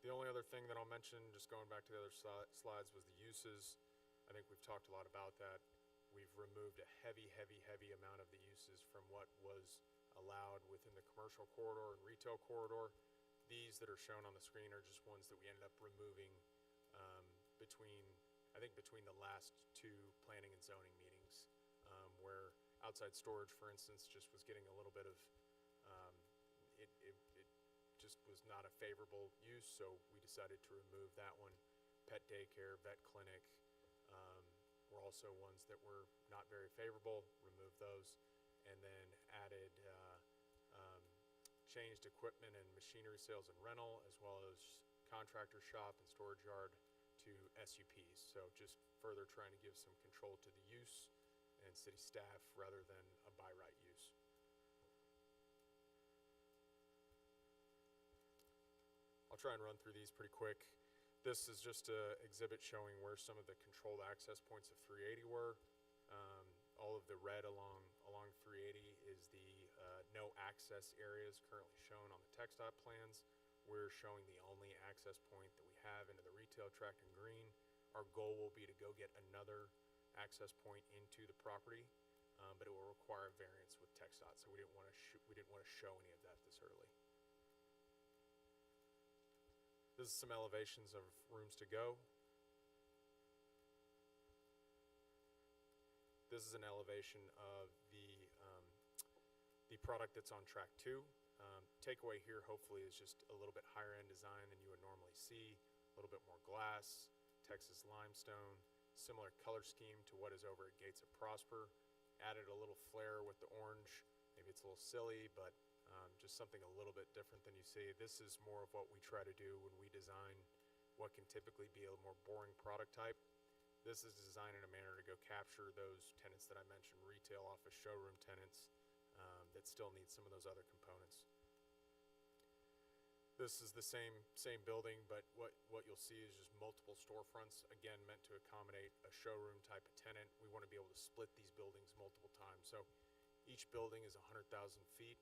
The only other thing that I'll mention, just going back to the other slides, was the uses. I think we've talked a lot about that. We've removed a heavy amount of the uses from what was allowed within the commercial corridor and retail corridor. These that are shown on the screen are just ones that we ended up removing between the last 2 planning and zoning meetings, where outside storage, for instance, just was getting a little bit of, it just was not a favorable use, so we decided to remove that one. Pet daycare, vet clinic, were also ones that were not very favorable, removed those, and then added changed equipment and machinery sales and rental, as well as contractor shop and storage yard to SUPs. So just further trying to give some control to the use and city staff rather than a by right use. I'll try and run through these pretty quick. This is just an exhibit showing where some of the controlled access points of 380 were. All of the red along 380 is the no access areas currently shown on the TxDOT plans. We're showing the only access point that we have into the retail tract in green. Our goal will be to go get another access point into the property, but it will require a variance with TxDOT, so we didn't want to show any of that this early. This is some elevations of Rooms to Go. This is an elevation of the product that's on track 2. Takeaway here hopefully is just a little bit higher end design than you would normally see, a little bit more glass, Texas limestone, similar color scheme to what is over at Gates of Prosper. Added a little flair with the orange. Maybe it's a little silly, but just something a little bit different than you see. This is more of what we try to do when we design what can typically be a more boring product type. This is designed in a manner to go capture those tenants that I mentioned, retail, office, showroom tenants, that still need some of those other components. This is the same building, but what you'll see is just multiple storefronts, again, meant to accommodate a showroom type of tenant. We want to be able to split these buildings multiple times. So each building is 100,000 feet,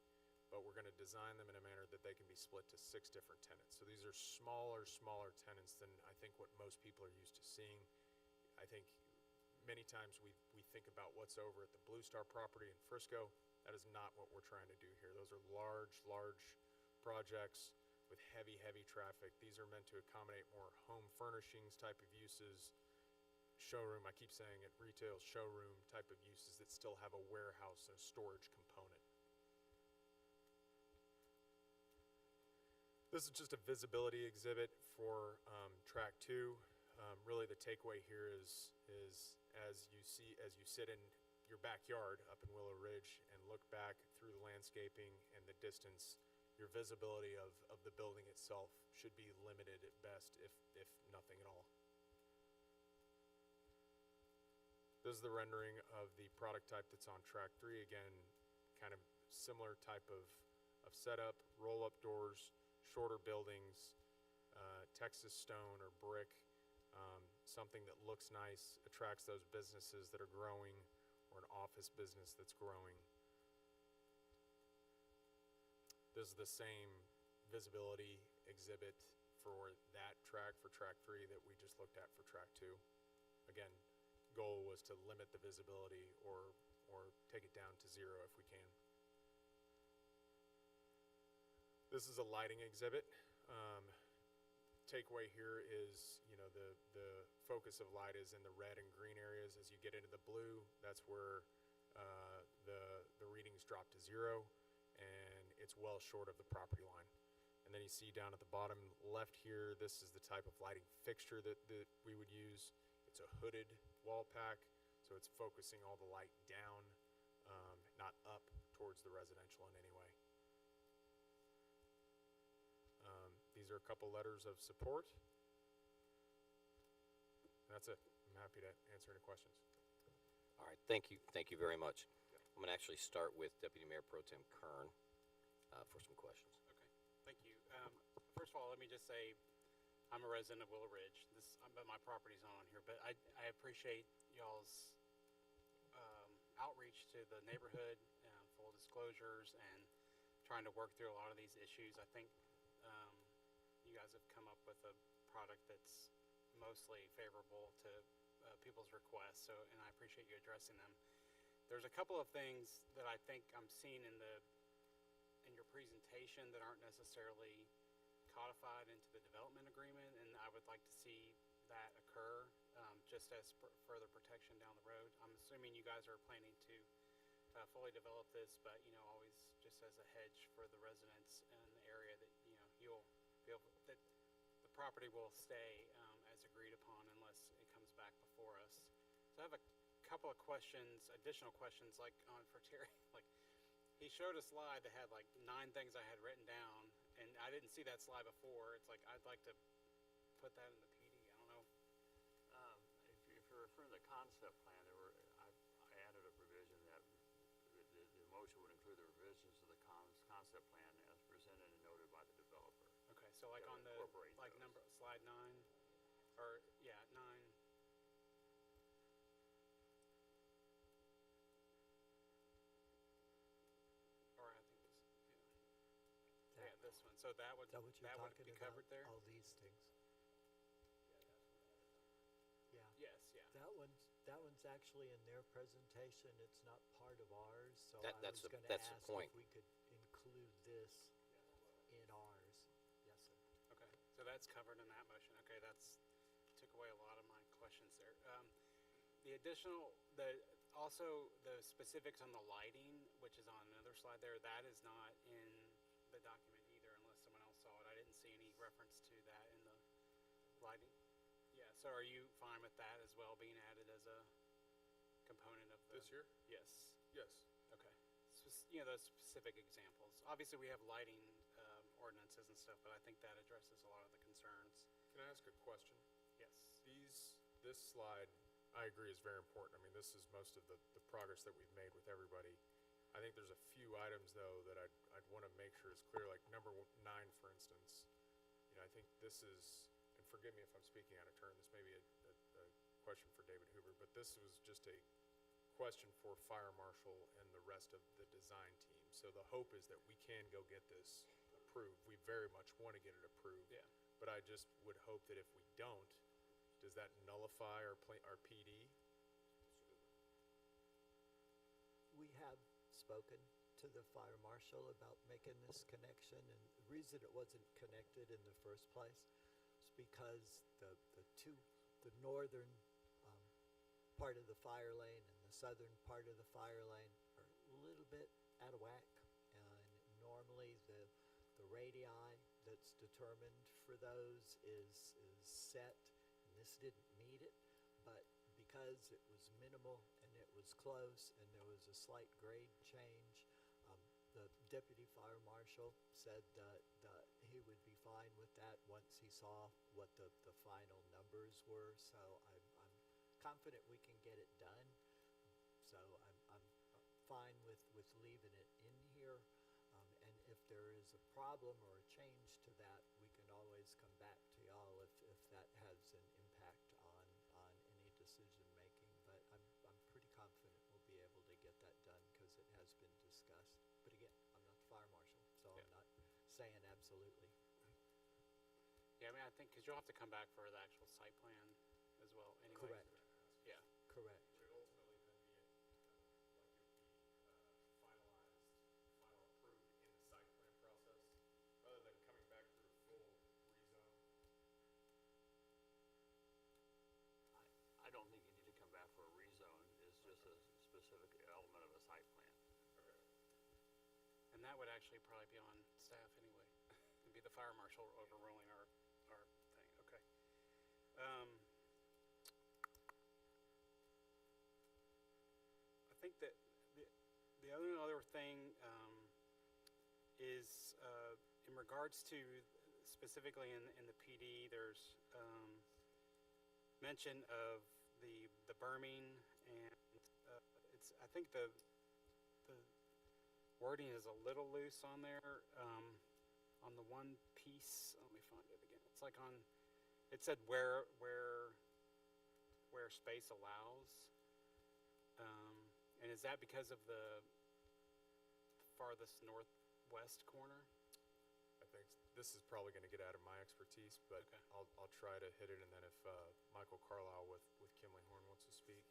but we're going to design them in a manner that they can be split to 6 different tenants. So these are smaller tenants than I think what most people are used to seeing. I think many times we think about what's over at the Blue Star property in Frisco. That is not what we're trying to do here. Those are large projects with heavy traffic. These are meant to accommodate more home furnishings type of uses, showroom, I keep saying it, retail showroom type of uses that still have a warehouse and a storage component. This is just a visibility exhibit for track 2. Really the takeaway here is as you sit in your backyard up in Willow Ridge and look back through the landscaping and the distance, your visibility of the building itself should be limited at best, if nothing at all. This is the rendering of the product type that's on track 3. Again, kind of similar type of setup, roll-up doors, shorter buildings, Texas stone or brick, something that looks nice, attracts those businesses that are growing, or an office business that's growing. This is the same visibility exhibit for that track, for track 3, that we just looked at for track 2. Again, goal was to limit the visibility or take it down to 0 if we can. This is a lighting exhibit. Takeaway here is, the focus of light is in the red and green areas. As you get into the blue, that's where the readings drop to 0, and it's well short of the property line. And then you see down at the bottom left here, this is the type of lighting fixture that we would use. It's a hooded wall pack, so it's focusing all the light down, not up towards the residential in any way. These are a couple letters of support. That's it. I'm happy to answer any questions. All right, thank you very much. I'm going to actually start with Deputy Mayor Pro Tem Kern for some questions. Okay, thank you. First of all, let me just say, I'm a resident of Willow Ridge. But my property's not on here, but I appreciate y'all's outreach to the neighborhood, full disclosures, and trying to work through a lot of these issues. I think you guys have come up with a product that's mostly favorable to people's requests, and I appreciate you addressing them. There's a couple of things that I think I'm seeing in your presentation that aren't necessarily codified into the development agreement, and I would like to see that occur, just as further protection down the road. I'm assuming you guys are planning to fully develop this, but always just as a hedge for the residents in the area, that you'll be able, that the property will stay as agreed upon unless it comes back before us. So I have a couple of questions, additional questions, like for Terry. Like, he showed a slide that had like 9 things I had written down, and I didn't see that slide before. It's like, I'd like to put that in the PD. I don't know. If you're referring to the concept plan, I added a provision that the motion would include the revisions to the concept plan as presented and noted by the developer. Okay, so like That on would the, incorporate like those. slide 9, or, yeah, 9. Or I think it's, yeah, this one. So that would, Is that what you're that would talking be about? covered there? All these things. Yeah. Yes, yeah. That one's actually in their presentation. It's not part of ours, so That's I was the- gonna that's the ask point. if we could include this in ours. Yes, sir. Okay, so that's covered in that motion. Okay, took away a lot of my questions there. The additional, also the specifics on the lighting, which is on another slide there, that is not in the document either, unless someone else saw it. I didn't see any reference to that in the lighting. Yeah, so are you fine with that as well, being added as a component of the? This year? Yes. Yes. Okay. Those specific examples. Obviously, we have lighting ordinances and stuff, but I think that addresses a lot of the concerns. Can I ask a question? Yes. This slide, I agree, is very important. I mean, this is most of the progress that we've made with everybody. I think there's a few items, though, that I'd want to make sure is clear, like number 9, for instance. I think this is, and forgive me if I'm speaking out of turn, this may be a question for David Hoover, but this was just a question for Fire Marshal and the rest of the design team. So the hope is that we can go get this approved. We very much want to get it approved. Yeah. But I just would hope that if we don't, does that nullify our PD? We have spoken to the fire marshal about making this connection, and the reason it wasn't connected in the first place is because the northern part of the fire lane and the southern part of the fire lane are a little bit out of whack, and normally the radii that's determined for those is set, and this didn't meet it, but because it was minimal and it was close and there was a slight grade change, the deputy fire marshal said that he would be fine with that once he saw what the final numbers were. So I'm confident we can get it done. So I'm fine with leaving it in here. And if there is a problem or a change to that, we can always come back to y'all if that has an impact on any decision making. But I'm pretty confident we'll be able to get that done because it has been discussed. But again, I'm not the fire marshal, so Yeah. I'm not saying absolutely. Yeah, I mean, I think, because you'll have to come back for the actual site plan as well anyway. Correct. Yeah. Correct. Would it ultimately then be, finalized, final approved in the site plan process, rather than coming back through a full rezone? I don't think you need to come back for a rezone, it's just a specific element of a site plan. And that would actually probably be on staff anyway. It'd be the fire marshal overruling our thing, okay. I think that the other thing, is, in regards to specifically in the PD, there's, mention of the berming, and, I think the wording is a little loose on there, on the one piece. Let me find it again. It's like it said where space allows. And is that because of the farthest northwest corner? I think this is probably going to get out of my expertise, but Okay. I'll try to hit it, and then if Michael Carlisle with Kimley Horn wants to speak,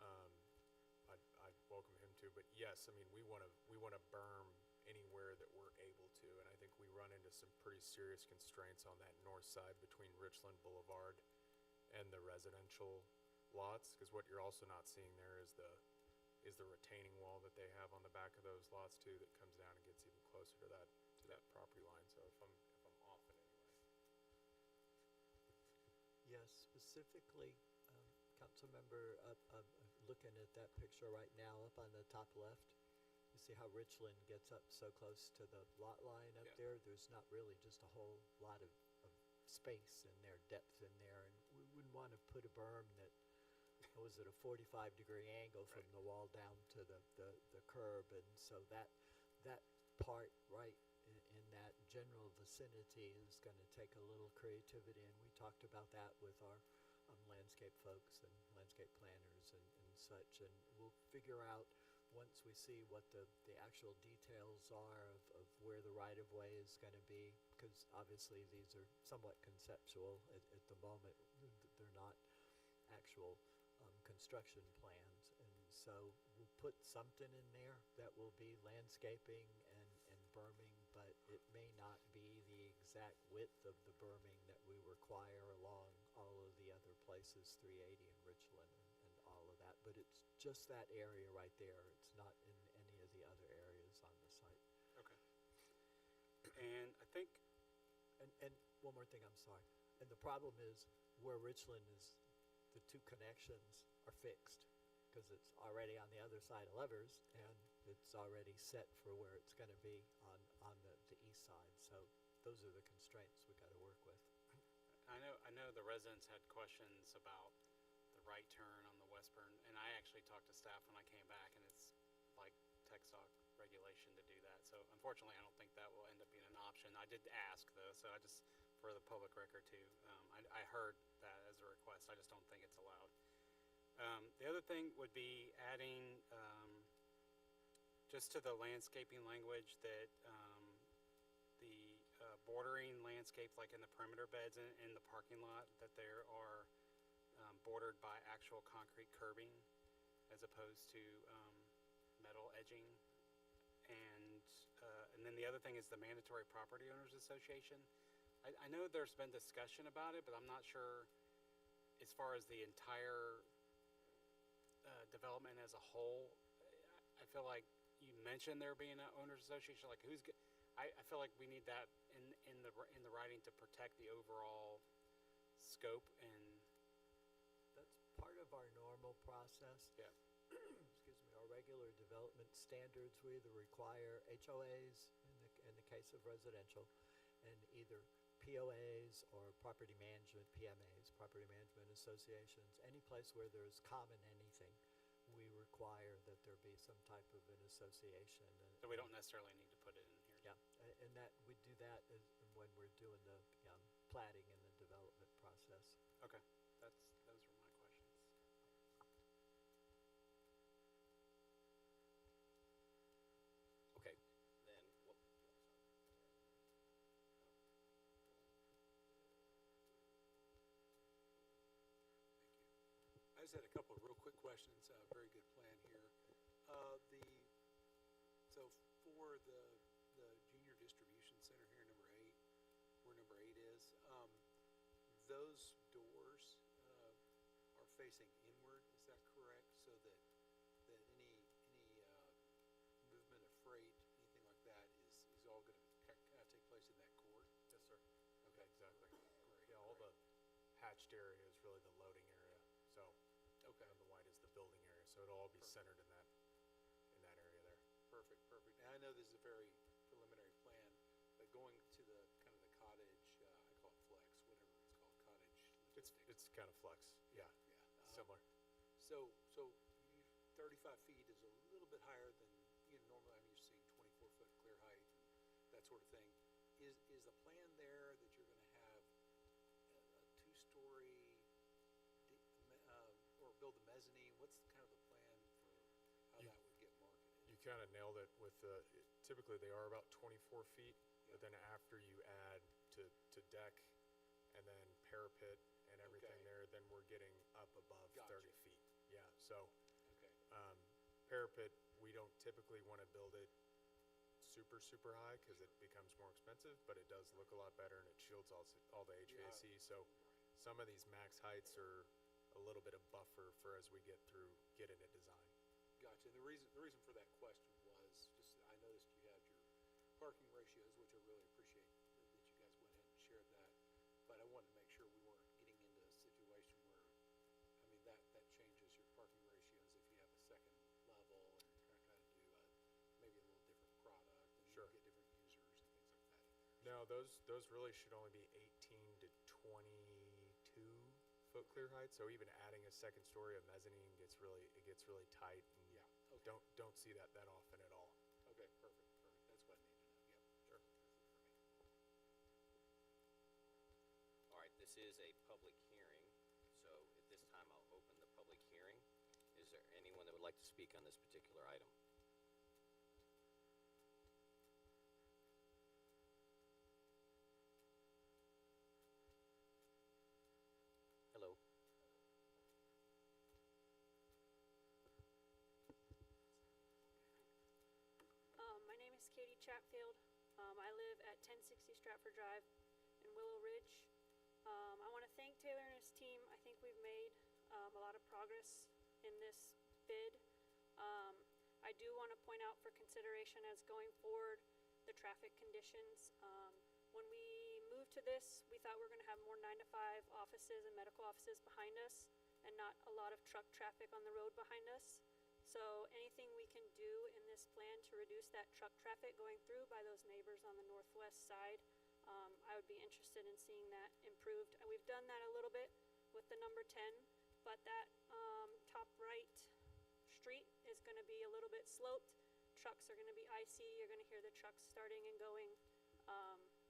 I'd welcome him to. But yes, I mean we want to berm anywhere that we're able to, and I think we run into some pretty serious constraints on that north side between Richland Boulevard and the residential lots, because what you're also not seeing there is the retaining wall that they have on the back of those lots too, that comes down and gets even closer to that property line. So if I'm off in any way. Yes, specifically, Councilmember, looking at that picture right now up on the top left, you see how Richland gets up so close to the lot line up Yeah. there? There's not really just a whole lot of space in there, depth in there, and we wouldn't want to put a berm that was at a 45-degree angle from Right. the wall down to the curb, and so that part right in that general vicinity is going to take a little creativity, and we talked about that with our landscape folks and landscape planners and such, and we'll figure out once we see what the actual details are of where the right-of-way is going to be, because obviously these are somewhat conceptual at the moment. They're not actual construction plans, and so we'll put something in there that will be landscaping and berming, but it may not be the exact width of the berming that we require along all of the other places, 380 and Richland and all of that, but it's just that area right there. It's not in any of the other areas on the site. Okay. And I think, And one more thing, I'm sorry. And the problem is where Richland is, the two connections are fixed because it's already on the other side of Levers and it's already set for where it's going to be on the east side. So those are the constraints we got to work with. I know the residents had questions about the right turn on the westbound, and I actually talked to staff when I came back, and it's like TxDOT regulation to do that. So unfortunately, I don't think that will end up being an option. I did ask though, so I just, for the public record too, I heard that as a request. I just don't think it's allowed. The other thing would be adding, just to the landscaping language that, the bordering landscapes, like in the perimeter beds in the parking lot, that there are bordered by actual concrete curbing as opposed to metal edging. And then the other thing is the Mandatory Property Owners Association. I know there's been discussion about it, but I'm not sure as far as the entire development as a whole. I feel like you mentioned there being an owners association. Like I feel like we need that in the writing to protect the overall scope and. That's part of our normal process. Yeah. Excuse me, our our regular development standards, we either require HOAs in the case of residential, and either POAs or property management, PMAs, property management associations, any place where there's common anything, we require that there be some type of an association. So we don't necessarily need to put it in here. Yeah, and that, we do that when we're doing the plating and the development process. Okay, those were my questions. Okay, then, well, I just had a couple of real quick questions. Very good plan here. So for the junior distribution center here, number 8, where number 8 is, those doors are facing inward. Is that correct? So that any movement of freight, anything like that, is all going to take place in that court. Yes, sir. Okay. Yeah, exactly. Great. Yeah, all the hatched area is really the loading area, so. Okay. And the white is the building area, so it'll all be centered in that area there. Perfect. And I know this is a very preliminary plan, but going to the kind of the cottage, I call it flex, whatever it's called, cottage logistics. It's kind of flex, yeah, similar. So 35 feet is a little bit higher than, normally I'm used to seeing 24-foot clear height and that sort of thing. Is the plan there that you're going to have a 2-story or build the mezzanine? What's kind of the plan for how that would get marketed? You kind of nailed it with typically they are about 24 feet, but then after you add to deck and then parapet and everything there, then we're getting up above 30 feet. Yeah, so parapet, we don't typically want to build it super high because it becomes more expensive, but it does look a lot better and it shields all the HVAC. So some of these max heights are a little bit of buffer for as we get into design. Gotcha. And the reason for that question was just I noticed you had your parking ratios, which I really appreciate that you guys went ahead and shared that. But I wanted to make sure we weren't getting into a situation where, that changes your parking ratios if you have a second level and you're trying to do maybe a little different product and you get different users and things like that in there. No, those really should only be 18 to 22 foot clear height. So even adding a second story of mezzanine gets really tight. And don't see that often at all. Okay, perfect. That's what I need to know. Yep, sure. That's it for me. all right, this is a public hearing, so at this time I'll open the public hearing. Is there anyone that would like to speak on this particular item? Hello. My name is Katie Chatfield. I live at 1060 Stratford Drive in Willow Ridge. I want to thank Taylor and his team. I think we've made a lot of progress in this bid. I do want to point out for consideration as going forward the traffic conditions. When we moved to this, we thought we were going to have more 9-to-5 offices and medical offices behind us and not a lot of truck traffic on the road behind us. So anything we can do in this plan to reduce that truck traffic going through by those neighbors on the northwest side, I would be interested in seeing that improved. And we've done that a little bit with the number 10, but that top right street is going to be a little bit sloped. Trucks are going to be icy. You're going to hear the trucks starting and going.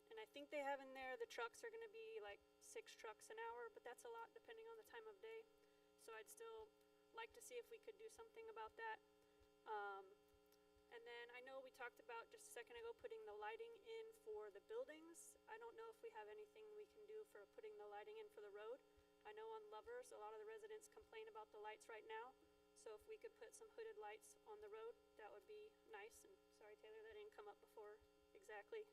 And I think they have in there the trucks are going to be like 6 trucks an hour, but that's a lot depending on the time of day. So I'd still like to see if we could do something about that. And then I know we talked about just a second ago putting the lighting in for the buildings. I don't know if we have anything we can do for putting the lighting in for the road. I know on Lovers, a lot of the residents complain about the lights right now. So if we could put some hooded lights on the road, that would be nice. And sorry, Taylor, that didn't come up before exactly.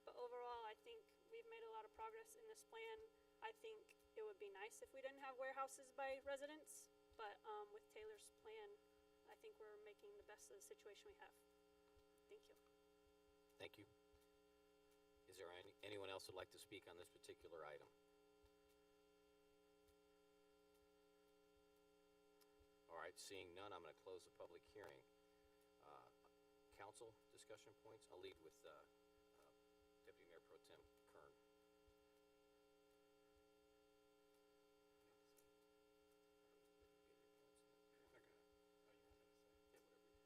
But overall, I think we've made a lot of progress in this plan. I think it would be nice if we didn't have warehouses by residents, but with Taylor's plan, I think we're making the best of the situation we have. Thank you. Thank you. Is there anyone else who'd like to speak on this particular item? All right, right, seeing none, I'm going to close the public hearing. Council discussion points. I'll lead with Deputy Mayor Pro Tem Kern.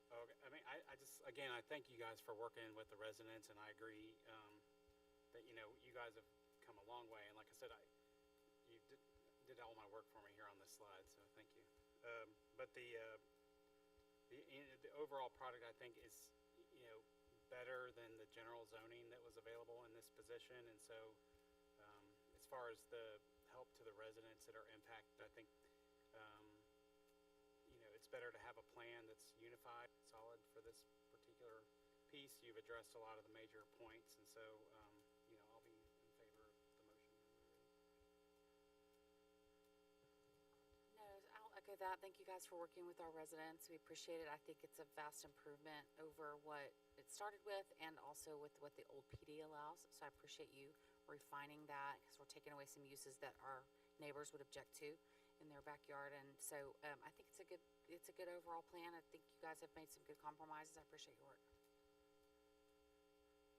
Okay, I mean, I just, again, I thank you guys for working with the residents, and I agree, that, you know, you guys have come a long way, and like I said, you did all my work for me here on this slide, so thank you. But the overall product, I think, is, you know, better than the general zoning that was available in this position, and so, as far as the help to the residents that are impacted, I think, you know, it's better to have a plan that's unified, solid for this particular piece. You've addressed a lot of the major points, and so, you know, I'll be in favor of the motion. No, I'll echo that. Thank you guys for working with our residents. We appreciate it. I think it's a vast improvement over what it started with and also with what the old PD allows. So I appreciate you refining that because we're taking away some uses that our neighbors would object to in their backyard. And so I think it's a good overall plan. I think you guys have made some good compromises. I appreciate your work.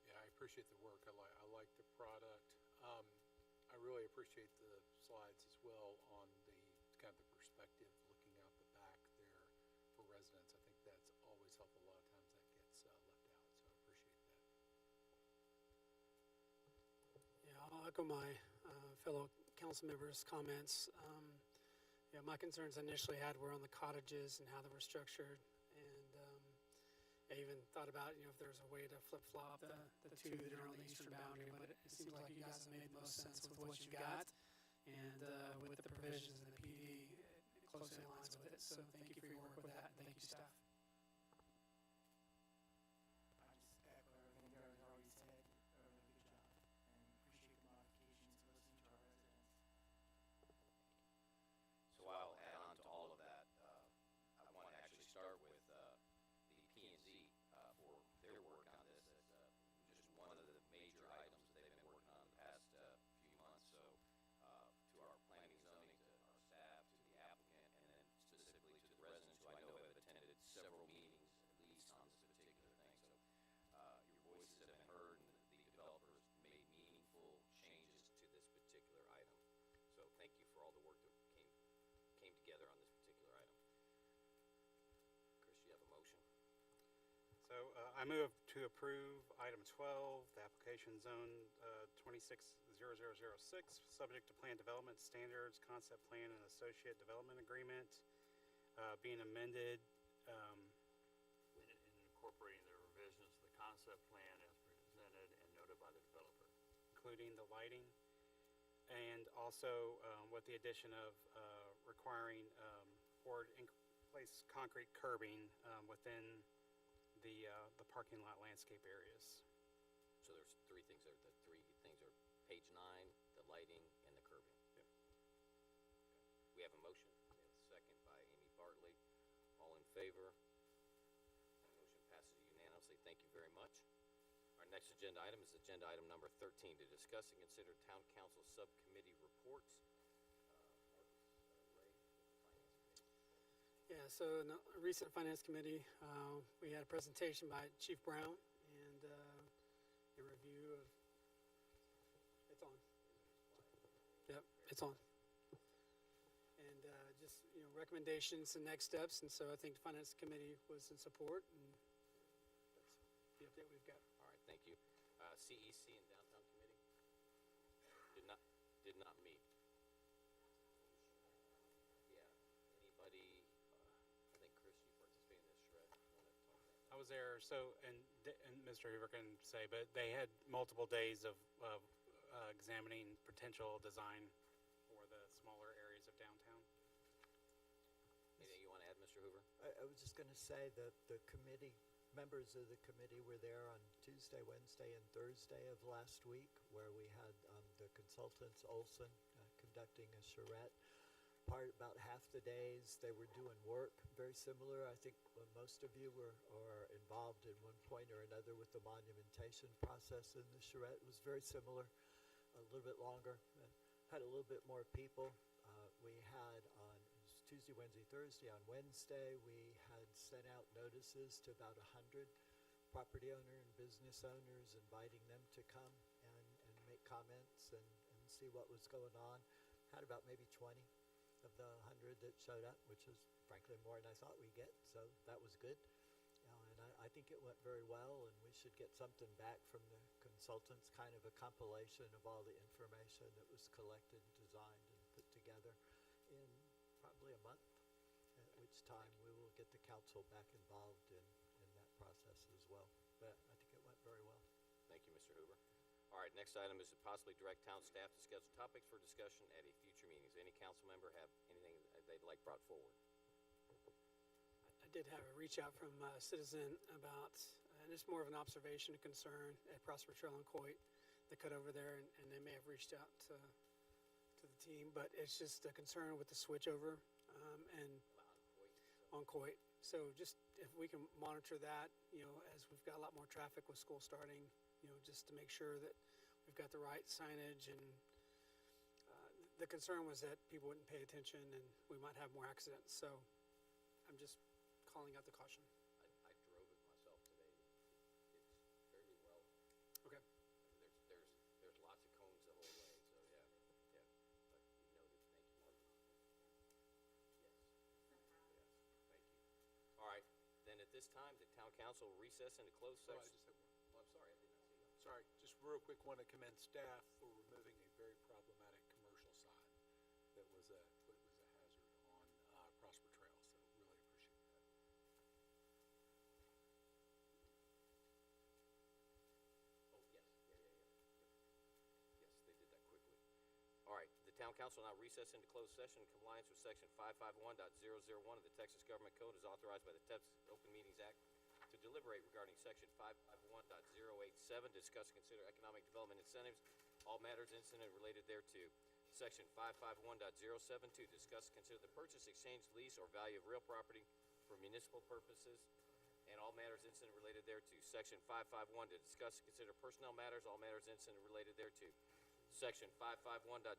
Yeah, I appreciate the work. I like the product. I really appreciate the slides as well on the kind of the perspective looking out the back there for residents. I think that's always helpful. A lot of times that gets left out, so I appreciate that. Yeah, I'll echo my fellow council members' comments. Yeah, my concerns I initially had were on the cottages and how they were structured, and I even thought about, you know, if there's a way to flip-flop the two that are on the eastern boundary, but it seems like you guys have made the most sense with what you got, and with the provisions in the PD, it closely aligns with it, so thank you for your work with that, and thank you, staff. I just echo everything Gary has already said. A really good job, and appreciate the modifications and listening to our residents. So I'll add on to all of that. I want to actually start with the P&Z for their work on this. As just one of the major items they've been working on the past few months. So to our planning and zoning, to our staff, to the applicant, and then specifically to the residents who I know have attended several meetings at least on this particular thing. So your voices have been heard, and the developers made meaningful changes to this particular item. So thank you for all the work that came together on this particular item. Chris, you have a motion? So I move to approve item 12, the application zone 260006, subject to plan development standards, concept plan, and associate development agreement, being amended. In incorporating the revisions to the concept plan as presented and noted by the developer. Including the lighting, and also with the addition of requiring or in place concrete curbing within the parking lot landscape areas. So there's three things there. The three things are page 9, the lighting, and the curbing. Yep. Okay. We have a motion. We have a second by Amy Bartley. All in favor? Motion passes unanimously. Thank you very much. Our next agenda item is agenda item number 13, to discuss and consider town council subcommittee reports. Ray, Finance Committee. Yeah, so in the recent Finance Committee, we had a presentation by Chief Brown and a review of, it's on. Yep, it's on. And just, you know, recommendations and next steps, and so I think the Finance Committee was in support, and that's the update we've got. All right, thank you. CEC and Downtown Committee did not meet. Yeah. Anybody? I think Chris, you participated in this shred. Want to talk about that? I was there, so, and Mr. Hoover can say, but they had multiple days of examining potential design for the smaller areas of downtown. Anything you want to add, Mr. Hoover? I was just going to say that the committee, members of the committee were there on Tuesday, Wednesday, and Thursday of last week, where we had the consultants, Olson, conducting a charrette. About half the days they were doing work, very similar. I think most of you were involved in one point or another with the monumentation process in the charrette. It was very similar, a little bit longer, had a little bit more people. We had on Tuesday, Wednesday, Thursday. On Wednesday, we had sent out notices to about 100 property owner and business owners, inviting them to come and make comments and see what was going on. Had about maybe 20 of the 100 that showed up, which is frankly more than I thought we'd get, so that was good. And I think it went very well, and we should get something back from the consultants, kind of a compilation of all the information that was collected, designed, and put together in probably a month, at which time we will get the council back involved in that process as well. But I think it went very well. Thank you, Mr. Hoover. All right, next item is to possibly direct town staff to schedule topics for discussion at a future meeting. Does any council member have anything they'd like brought forward? I did have a reach out from a citizen about, and it's more of an observation, a concern at Prosper Trail and Coit. They cut over there, and they may have reached out to the team, but it's just a concern with the switch over and on Coit. So just if we can monitor that, as we've got a lot more traffic with school starting, just to make sure that we've got the right signage. And the concern was that people wouldn't pay attention and we might have more accidents. So I'm just calling out the caution. I drove it myself today. It's fairly well. Okay. There's lots of cones the whole way, so yeah. But you noted. Thank you, Mark. Yes. Thank you. All right, then at this time, the town council will recess into closed Oh, I session. just have one. Oh, I'm sorry, I did not see you. Sorry, just real quick, want to commend staff for removing a very problematic commercial sign that was a hazard on Prosper Trail, so really appreciate that. Oh, yes, yeah. Yes, they did that quickly. All right, the town council now recess into closed session in compliance with section 551.001 of the Texas Government Code is authorized by the Texas Open Meetings Act to deliberate regarding section 551.087, discuss and consider economic development incentives, all matters incident related thereto. Section 551.072, discuss and consider the purchase, exchange, lease, or value of real property for municipal purposes, and all matters incident related thereto. Section 551, to discuss and consider personnel matters, all matters incident related thereto. Section 551.074,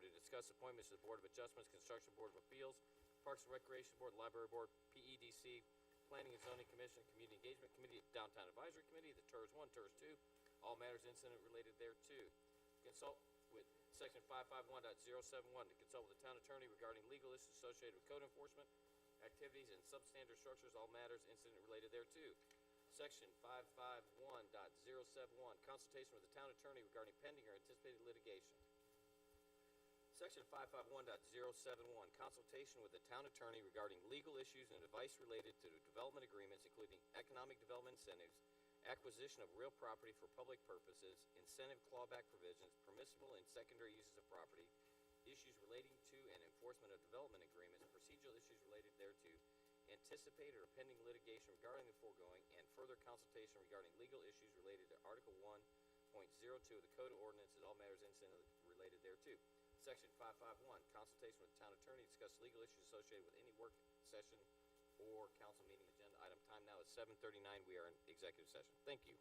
to discuss appointments to the Board of Adjustments, Construction Board of Appeals, Parks and Recreation Board, Library Board, PEDC, Planning and Zoning Commission, Community Engagement Committee, Downtown Advisory Committee, the TERS 1, TERS 2, all matters incident related thereto. Consult with section 551.071, to consult with the town attorney regarding legal issues associated with code enforcement activities and substandard structures, all matters incident related thereto. Section 551.071, consultation with the town attorney regarding pending or anticipated litigation. Section 551.071, consultation with the town attorney regarding legal issues and advice related to development agreements, including economic development incentives, acquisition of real property for public purposes, incentive clawback provisions, permissible and secondary uses of property, issues relating to and enforcement of development agreements, procedural issues related thereto, anticipated or pending litigation regarding the foregoing, and further consultation regarding legal issues related to Article 1.02 of the Code of Ordinances, all matters incident related thereto. Section 551, consultation with the town attorney to discuss legal issues associated with any work session or council meeting agenda item. Time now is 7:39. We are in executive session. Thank you.